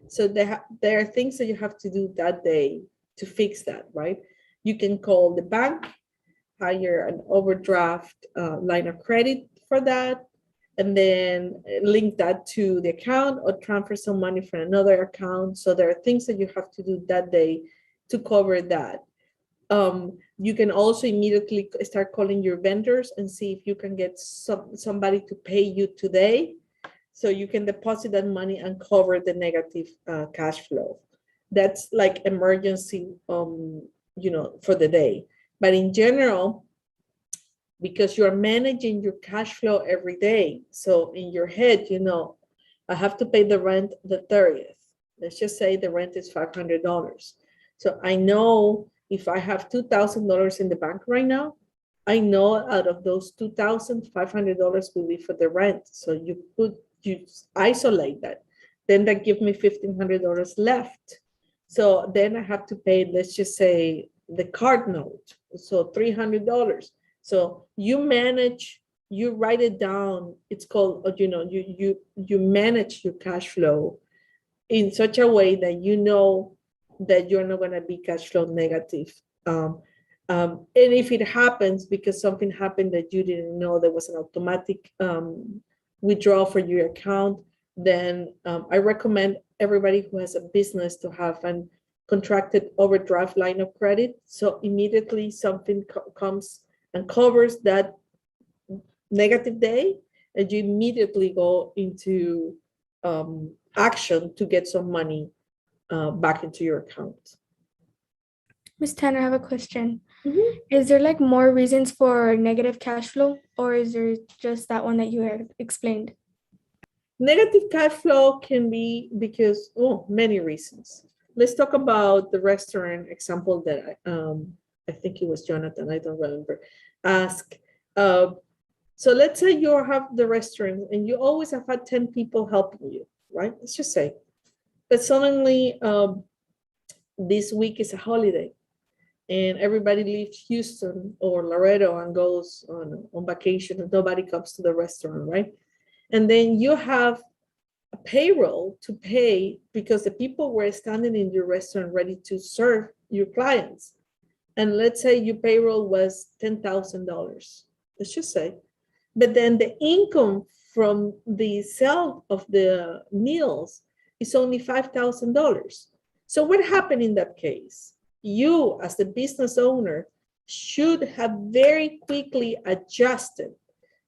so there are things that you have to do that day to fix that, right? You can call the bank, hire an overdraft line of credit for that, and then link that to the account or transfer some money from another account. So there are things that you have to do that day to cover that. You can also immediately start calling your vendors and see if you can get somebody to pay you today, so you can deposit that money and cover the negative cash flow. That's like emergency, for the day. But in general, because you're managing your cash flow every day, so in your head, I have to pay the rent the 30th. Let's just say the rent is $500. So I know if I have $2,000 in the bank right now, I know out of those $2,500 will be for the rent. So you isolate that. Then that gives me $1,500 left. So then I have to pay, let's just say, the card note. So $300. So you write it down. It's called, you manage your cash flow in such a way that you know that you're not going to be cash flow negative. And if it happens because something happened that you didn't know, there was an automatic withdrawal for your account, then I recommend everybody who has a business to have an contracted overdraft line of credit. So immediately something comes and covers that negative day, and you immediately go into action to get some money back into your account. Miss Tanner, I have a question. Mhm. Is there like more reasons for negative cash flow, or is there just that one that you had explained? Negative cash flow can be because, many reasons. Let's talk about the restaurant example that I think it was Jonathan, I don't remember, ask. So let's say you have the restaurant and you always have had 10 people helping you, right? Let's just say. But suddenly this week is a holiday and everybody leaves Houston or Laredo and goes on vacation and nobody comes to the restaurant, right? And then you have a payroll to pay because the people were standing in your restaurant ready to serve your clients. And let's say your payroll was $10,000, let's just say. But then the income from the sale of the meals is only $5,000. So what happened in that case? You, as the business owner, should have very quickly adjusted.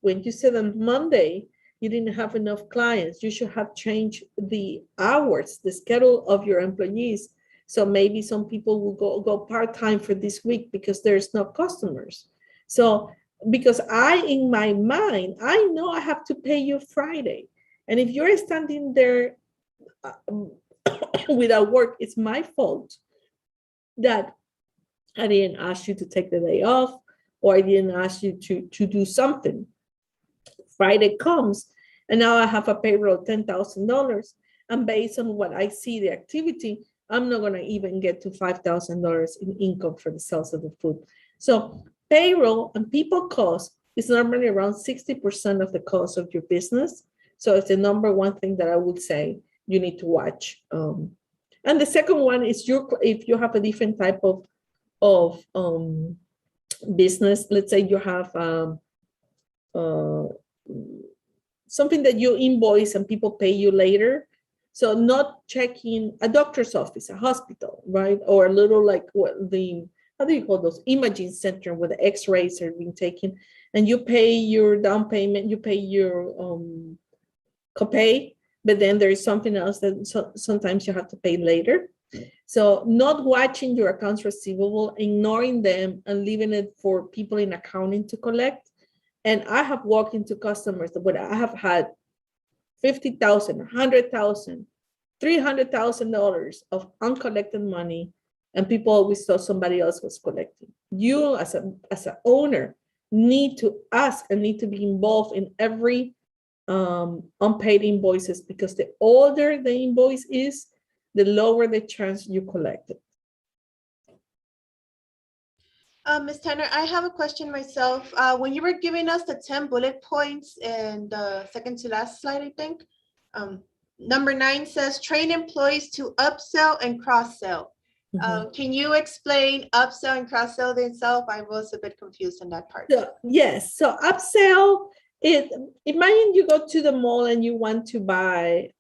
When you said on Monday, you didn't have enough clients, you should have changed the hours, the schedule of your employees. So maybe some people will go part-time for this week because there's no customers. So because in my mind, I know I have to pay you Friday. And if you're standing there without work, it's my fault that I didn't ask you to take the day off, or I didn't ask you to do something. Friday comes, and now I have a payroll of $10,000. And based on what I see the activity, I'm not going to even get to $5,000 in income for the sales of the food. So payroll and people cost is normally around 60% of the cost of your business. So it's the number one thing that I would say you need to watch. And the second one is if you have a different type of business, let's say you have something that you invoice and people pay you later. So not checking a doctor's office, a hospital, right? Or a little like how do you call those, imaging center where the x-rays are being taken, and you pay your down payment, you pay your copay, but then there is something else that sometimes you have to pay later. So not watching your accounts receivable, ignoring them and leaving it for people in accounting to collect. And I have walked into customers where I have had $50,000, $100,000, $300,000 of uncollected money, and people always thought somebody else was collecting. You as an owner need to ask and need to be involved in every unpaid invoices, because the older the invoice is, the lower the chance you collect it. Ms. Tanner, I have a question myself. When you were giving us the 10 bullet points in the second to last slide, I think, number 9 says train employees to upsell and cross-sell. Can you explain upsell and cross-sell themselves? I was a bit confused on that part. So, yes, so upsell, imagine you go to the mall and you want to buy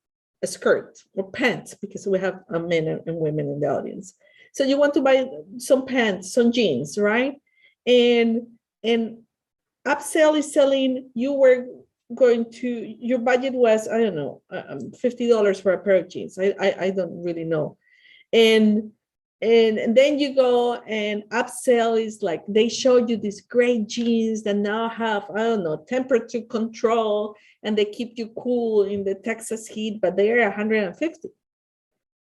a skirt or pants, because we have men and women in the audience. So you want to buy some pants, some jeans, right? And upsell is selling, your budget was, I don't know, $50 for a pair of jeans. I don't really know. And then you go and upsell is like, they show you these great jeans that now have, I don't know, temperature control, and they keep you cool in the Texas heat, but they are 150.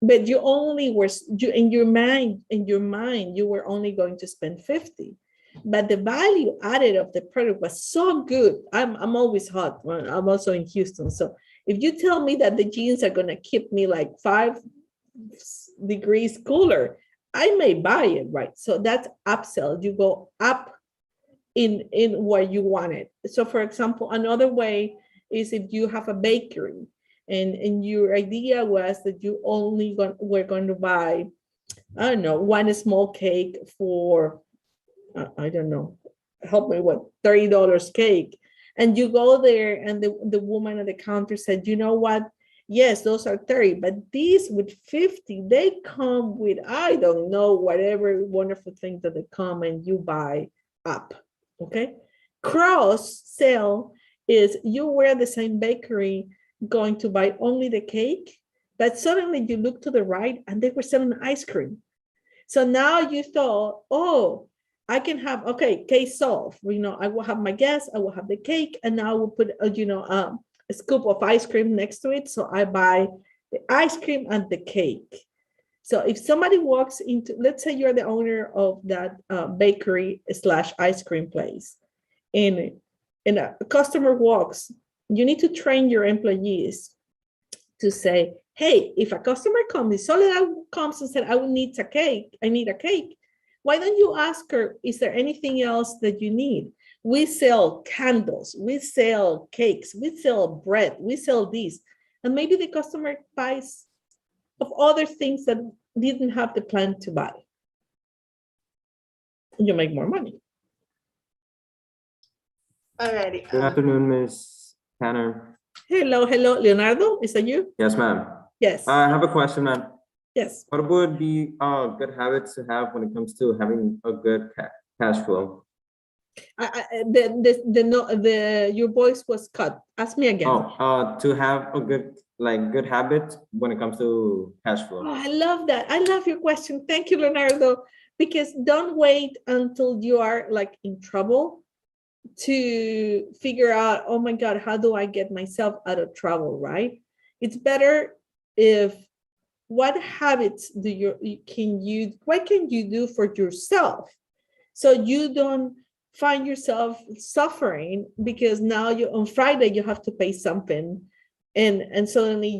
But you only were, in your mind, you were only going to spend 50. But the value added of the product was so good. I'm always hot. I'm also in Houston. So if you tell me that the jeans are going to keep me like 5 degrees cooler, I may buy it, right? So that's upsell. You go up in what you wanted. So for example, another way is if you have a bakery, and your idea was that you only were going to buy, I don't know, one small cake for I don't know, help me with $30 cake. And you go there and the woman at the counter said, you know what? Yes, those are 30, but these with 50, they come with, I don't know, whatever wonderful thing that they come and you buy up, okay? Cross sell is you were at the same bakery going to buy only the cake, but suddenly you look to the right and they were selling ice cream. So now you thought, oh, I can have, okay, case solved. You know, I will have my guest, I will have the cake, and now I will put, a scoop of ice cream next to it. So I buy the ice cream and the cake. So if somebody walks into, let's say you're the owner of that bakery slash ice cream place, and a customer walks, you need to train your employees to say, hey, if a customer comes, if Soledad comes and said, I will need a cake, I need a cake, why don't you ask her, is there anything else that you need? We sell candles, we sell cakes, we sell bread, we sell these. And maybe the customer buys of other things that didn't have the plan to buy. You make more money. Alrighty. Good afternoon, Miss Tanner. Hello, Leonardo, is that you? Yes, ma'am. Yes, I have a question, ma'am. yes. What would be good habits to have when it comes to having a good cash flow? Your voice was cut. Ask me again. To have a good habit when it comes to cash flow. Oh, I love that. I love your question. Thank you, Leonardo. Because don't wait until you are like in trouble to figure out, oh my God, how do I get myself out of trouble, right? It's better if, what habits what can you do for yourself so you don't find yourself suffering because now on Friday you have to pay something and suddenly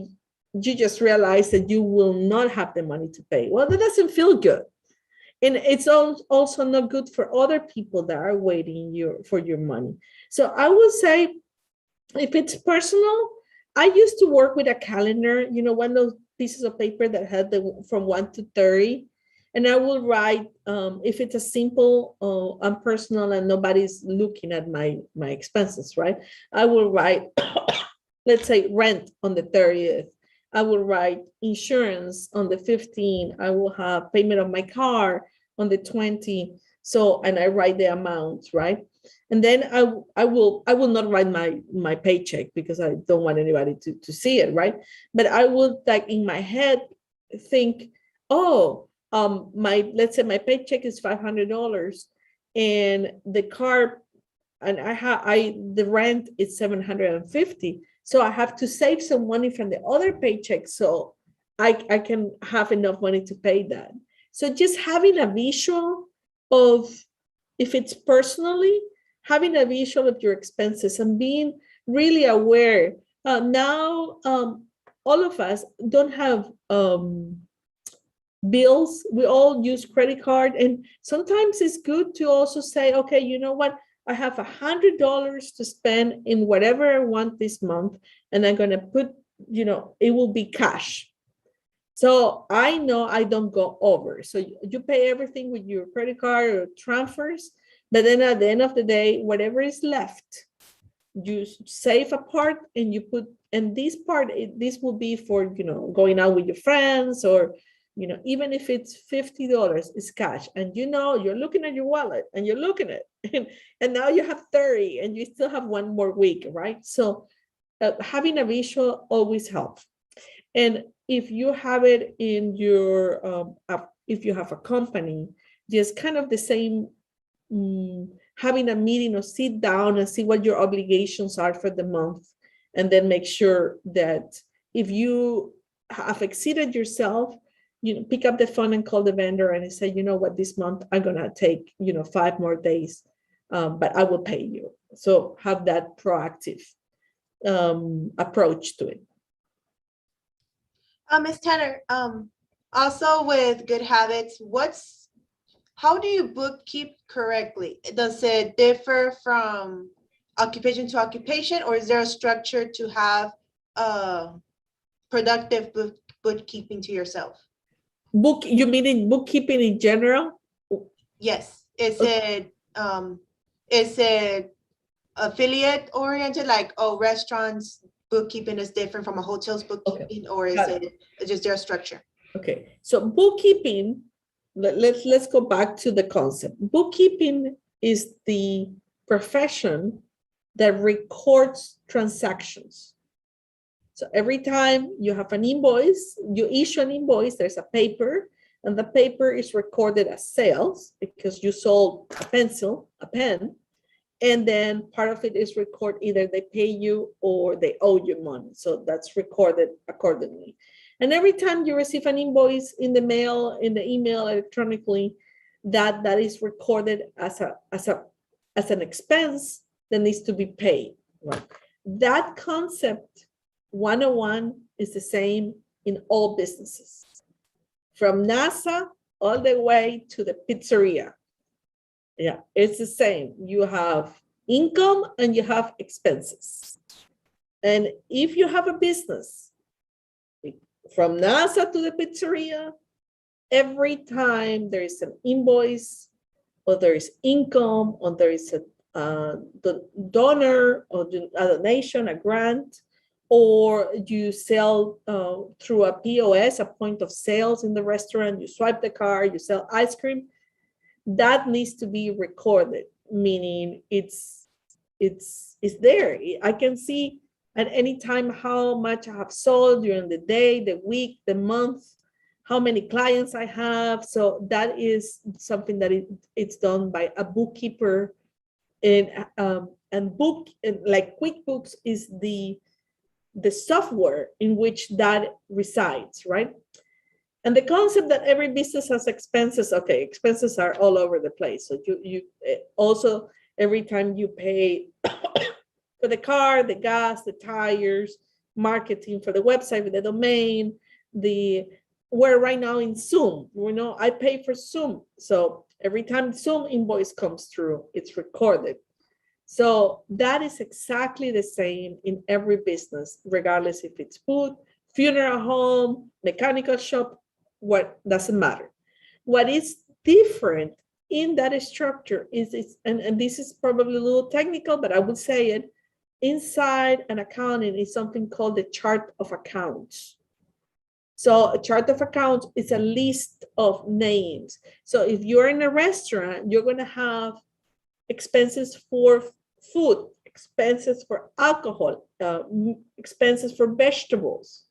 you just realize that you will not have the money to pay. Well, that doesn't feel good. And it's also not good for other people that are waiting for your money. So I would say, if it's personal, I used to work with a calendar, one of those pieces of paper that had from 1 to 30. And I will write, if it's a simple and personal and nobody's looking at my expenses, right? I will write, let's say rent on the 30th. I will write insurance on the 15th. I will have payment of my car on the 20th. So, and I write the amounts, right? And then I will not write my paycheck because I don't want anybody to see it, right? But I will, like, in my head think, oh, let's say my paycheck is $500 and the car and the rent is 750. So I have to save some money from the other paycheck so I can have enough money to pay that. So just having a visual of, if it's personally, having a visual of your expenses and being really aware. Now, all of us don't have bills. We all use credit card. And sometimes it's good to also say, okay, you know what? I have $100 to spend in whatever I want this month, and I'm going to put, it will be cash. So I know I don't go over. So you pay everything with your credit card or transfers, but then at the end of the day, whatever is left, you save a part and you put, and this part, this will be for, going out with your friends or, even if it's $50, it's cash. And you're looking at your wallet and you're looking at it and now you have 30 and you still have one more week, right? So having a visual always helps. And if you have it in your, if you have a company, just kind of the same, having a meeting or sit down and see what your obligations are for the month. And then make sure that if you have exceeded yourself, pick up the phone and call the vendor and say, you know what, this month I'm going to take, 5 more days, but I will pay you. So have that proactive approach to it. Ms. Tanner, also with good habits, how do you bookkeep correctly? Does it differ from occupation to occupation, or is there a structure to have productive bookkeeping to yourself? You mean in bookkeeping in general? Yes. Is it affiliate oriented, like, oh, restaurants bookkeeping is different from a hotel's bookkeeping, or is Got it. it just their structure? Okay, so bookkeeping, let's go back to the concept. Bookkeeping is the profession that records transactions. So every time you have an invoice, you issue an invoice, there's a paper, and the paper is recorded as sales because you sold a pencil, a pen, and then part of it is recorded, either they pay you or they owe you money. So that's recorded accordingly. And every time you receive an invoice in the mail, in the email, electronically, that is recorded as an expense that needs to be paid. Right? That concept 101 is the same in all businesses, from NASA all the way to the pizzeria. Yeah, it's the same. You have income and you have expenses. And if you have a business, from NASA to the pizzeria, every time there is an invoice, or there is income, or there is a the donor or a donation, a grant, or you sell through a POS, a point of sales in the restaurant, you swipe the card, you sell ice cream, that needs to be recorded, meaning it's there. I can see at any time how much I have sold during the day, the week, the month, how many clients I have. So that is something that it's done by a bookkeeper, and like QuickBooks is the software in which that resides, right? And the concept that every business has expenses, okay, expenses are all over the place. So you also, every time you pay for the car, the gas, the tires, marketing for the website, for the domain, we're right now in Zoom. I pay for Zoom. So every time Zoom invoice comes through, it's recorded. So that is exactly the same in every business, regardless if it's food, funeral home, mechanical shop, what doesn't matter. What is different in that structure is, and this is probably a little technical, but I would say it, inside an accounting is something called the chart of accounts. So a chart of accounts is a list of names. So if you're in a restaurant, you're going to have expenses for food, expenses for alcohol, expenses for vegetables.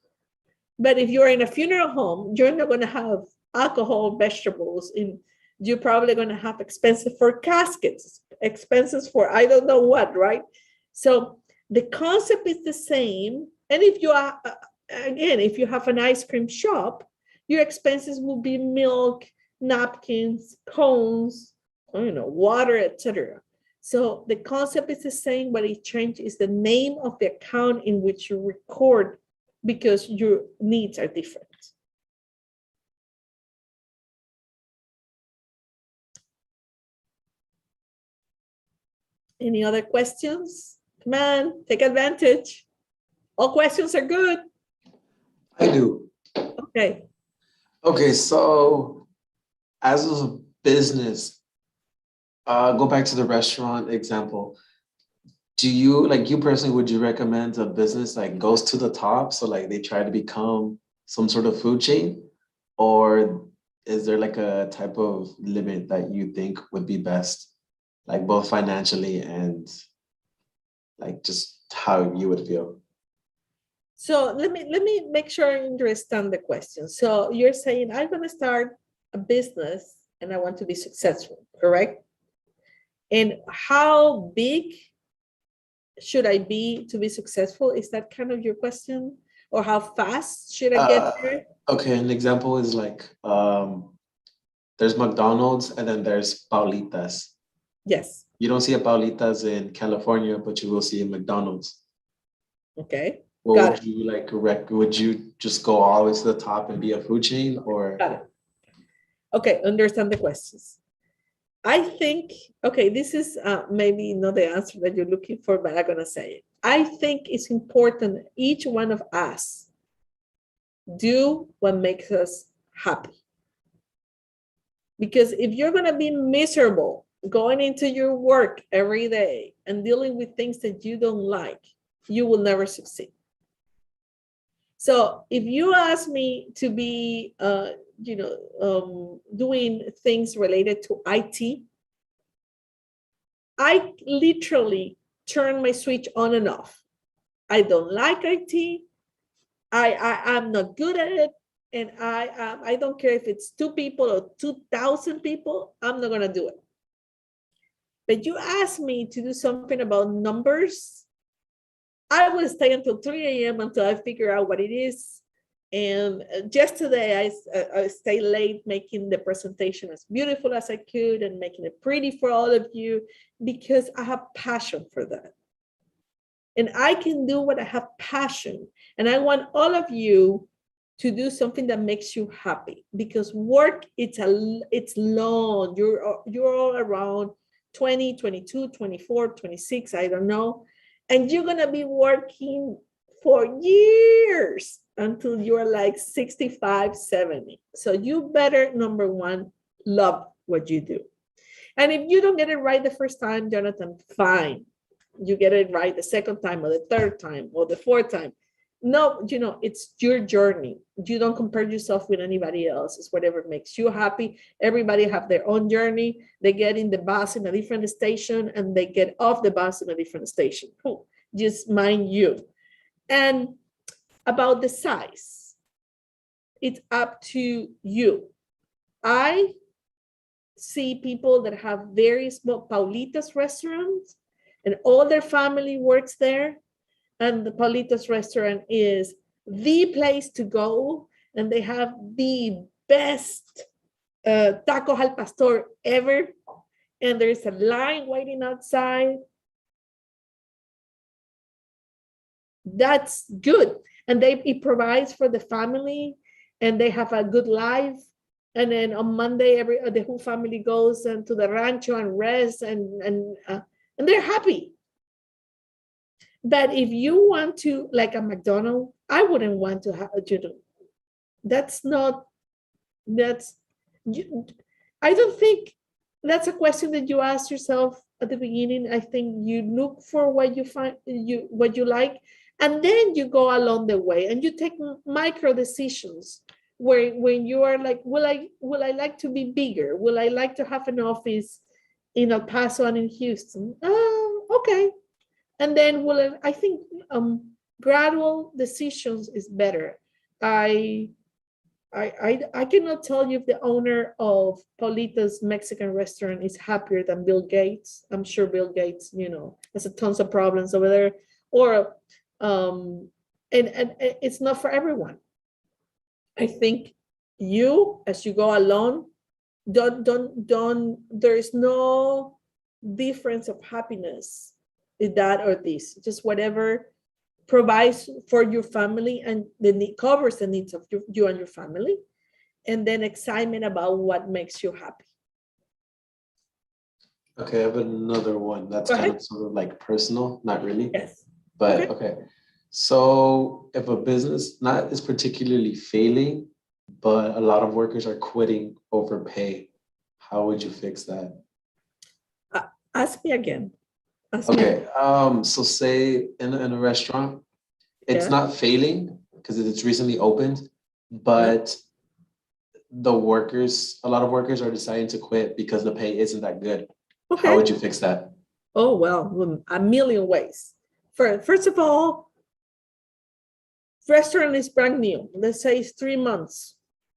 But if you're in a funeral home, you're not going to have alcohol, vegetables. You're probably going to have expenses for caskets, expenses for I don't know what, right? So the concept is the same. And if you are, again, if you have an ice cream shop, your expenses will be milk, napkins, cones, water, etc. So the concept is the same. What it changed is the name of the account in which you record, because your needs are different. Any other questions? Come on, take advantage. All questions are good. I do. Okay. Okay, so as a business, go back to the restaurant example. Do you, like you personally, would you recommend a business like goes to the top? So like they try to become some sort of food chain? Or is there like a type of limit that you think would be best, like both financially and like just how you would feel? So let me make sure I understand the question. So you're saying I'm going to start a business and I want to be successful, correct? And how big should I be to be successful? Is that kind of your question? Or how fast should I get there? Okay, an example is like there's McDonald's and then there's Paulitas. Yes. You don't see a Paulitas in California, but you will see a McDonald's. Okay. Well, would you like would you just go all the way to the top and be a food chain, or? Got it. Okay, understand the questions. I think, okay, this is maybe not the answer that you're looking for, but I'm going to say it. I think it's important each one of us do what makes us happy. Because if you're going to be miserable going into your work every day and dealing with things that you don't like, you will never succeed. So if you ask me to be, doing things related to IT, I literally turn my switch on and off. I don't like IT. I'm not good at it. And I don't care if it's 2 people or 2,000 people, I'm not gonna do it. But you ask me to do something about numbers, I will stay until 3 a.m. until I figure out what it is. And just today, I stay late making the presentation as beautiful as I could and making it pretty for all of you because I have passion for that. And I can do what I have passion. And I want all of you to do something that makes you happy because work, it's long. You're all around 20, 22, 24, 26, I don't know. And you're going to be working for years until you're like 65, 70. So you better, number one, love what you do. And if you don't get it right the first time, Jonathan, fine. You get it right the second time or the third time or the fourth time. No, it's your journey. You don't compare yourself with anybody else. It's whatever makes you happy. Everybody have their own journey. They get in the bus in a different station and they get off the bus in a different station. Cool. Just mind you. And about the size, it's up to you. I see people that have very small Paulitas restaurants and all their family works there. And the Paulitas restaurant is the place to go. And they have the best tacos al pastor ever. And there's a line waiting outside. That's good. And it provides for the family and they have a good life. And then on Monday, the whole family goes to the rancho and rests and they're happy. But if you want to, like a McDonald's, I wouldn't want to have, I don't think that's a question that you ask yourself at the beginning. I think you look for what you find, what you like, and then you go along the way and you take micro decisions where when you are like, will I like to be bigger? Will I like to have an office in El Paso and in Houston? Okay. And then I think gradual decisions is better. I cannot tell you if the owner of Paulita's Mexican restaurant is happier than Bill Gates. I'm sure Bill Gates, has tons of problems over there. Or and it's not for everyone. I think you, as you go along, there is no difference of happiness in that or this. Just whatever provides for your family and covers the needs of you and your family, and then excitement about what makes you happy. Okay, I have another one that's kind of sort of like personal, not really. Yes. But okay. So if a business not is particularly failing, but a lot of workers are quitting over pay, how would you fix that? Ask me again. Okay. So say in a restaurant, it's not failing because it's recently opened, but a lot of workers are deciding to quit because the pay isn't that good. Okay. How would you fix that? Oh, well, a million ways. First of all, restaurant is brand new. Let's say it's 3 months,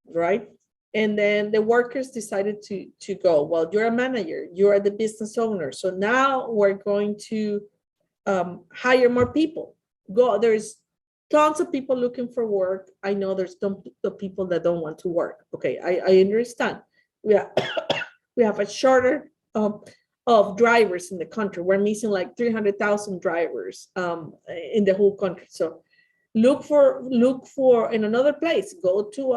right? And then the workers decided to go. Well, you're a manager, you're the business owner. So now we're going to hire more people. There's tons of people looking for work. I know there's the people that don't want to work. Okay, I understand. We have a shortage of drivers in the country. We're missing like 300,000 drivers in the whole country. So look for in another place. Go to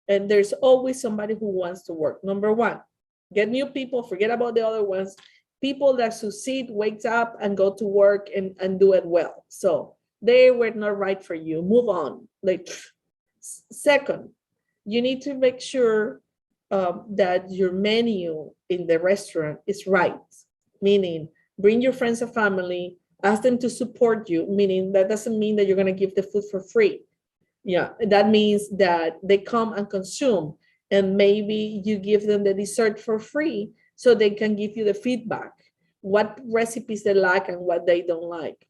and there's always somebody who wants to work. Number one, get new people, forget about the other ones. People that succeed, wakes up and go to work and do it well. So they were not right for you. Move on. Second, you need to make sure that your menu in the restaurant is right, meaning bring your friends and family, ask them to support you, meaning that doesn't mean that you're going to give the food for free. Yeah, that means that they come and consume, and maybe you give them the dessert for free so they can give you the feedback, what recipes they like and what they don't like.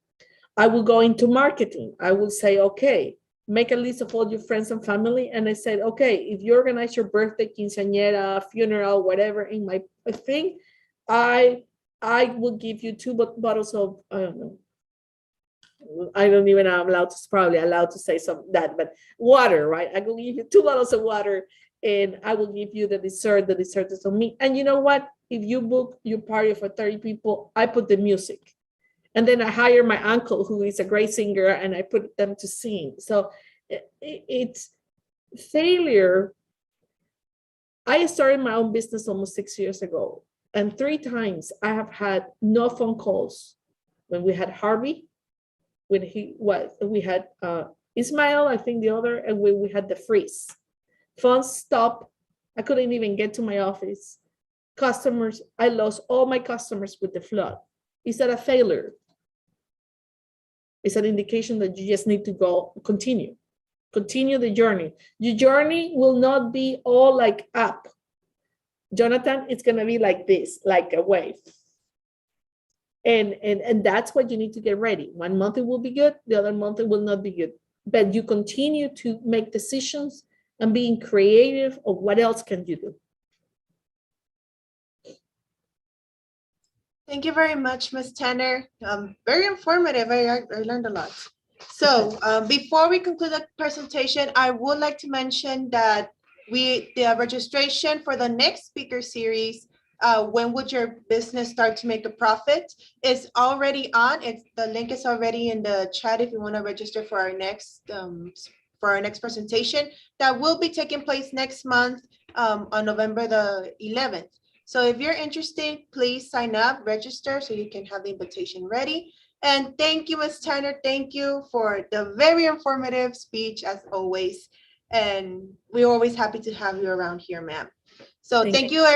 I will go into marketing. I will say, okay, make a list of all your friends and family. And I said, okay, if you organize your birthday, quinceañera, funeral, whatever in my thing, I will give you two bottles of, I don't know, I don't even know, I'm allowed to, probably allowed to say some that, but water, right? I will give you 2 bottles of water and I will give you the dessert. The dessert is on me. And you know what? If you book your party for 30 people, I put the music. And then I hire my uncle, who is a great singer, and I put them to sing. So it's failure. I started my own business almost 6 years ago. And 3 times I have had no phone calls. When we had Harvey, when we had Ismail, I think the other, and when we had the freeze. Phones stopped. I couldn't even get to my office. Customers, I lost all my customers with the flood. Is that a failure? It's an indication that you just need to continue the journey. Your journey will not be all like up. Jonathan, it's going to be like this, like a wave. And that's what you need to get ready. 1 month it will be good, the other month it will not be good. But you continue to make decisions and being creative of what else can you do. Thank you very much, Ms. Tanner. Very informative. I learned a lot. So before we conclude the presentation, I would like to mention that the registration for the next speaker series, when would your business start to make a profit, is already on. The link is already in the chat if you want to register for our next presentation that will be taking place next month on November the 11th. So if you're interested, please sign up, register so you can have the invitation ready. And thank you, Ms. Tanner. Thank you for the very informative speech as always. And we're always happy to have you around here, ma'am. So thank you,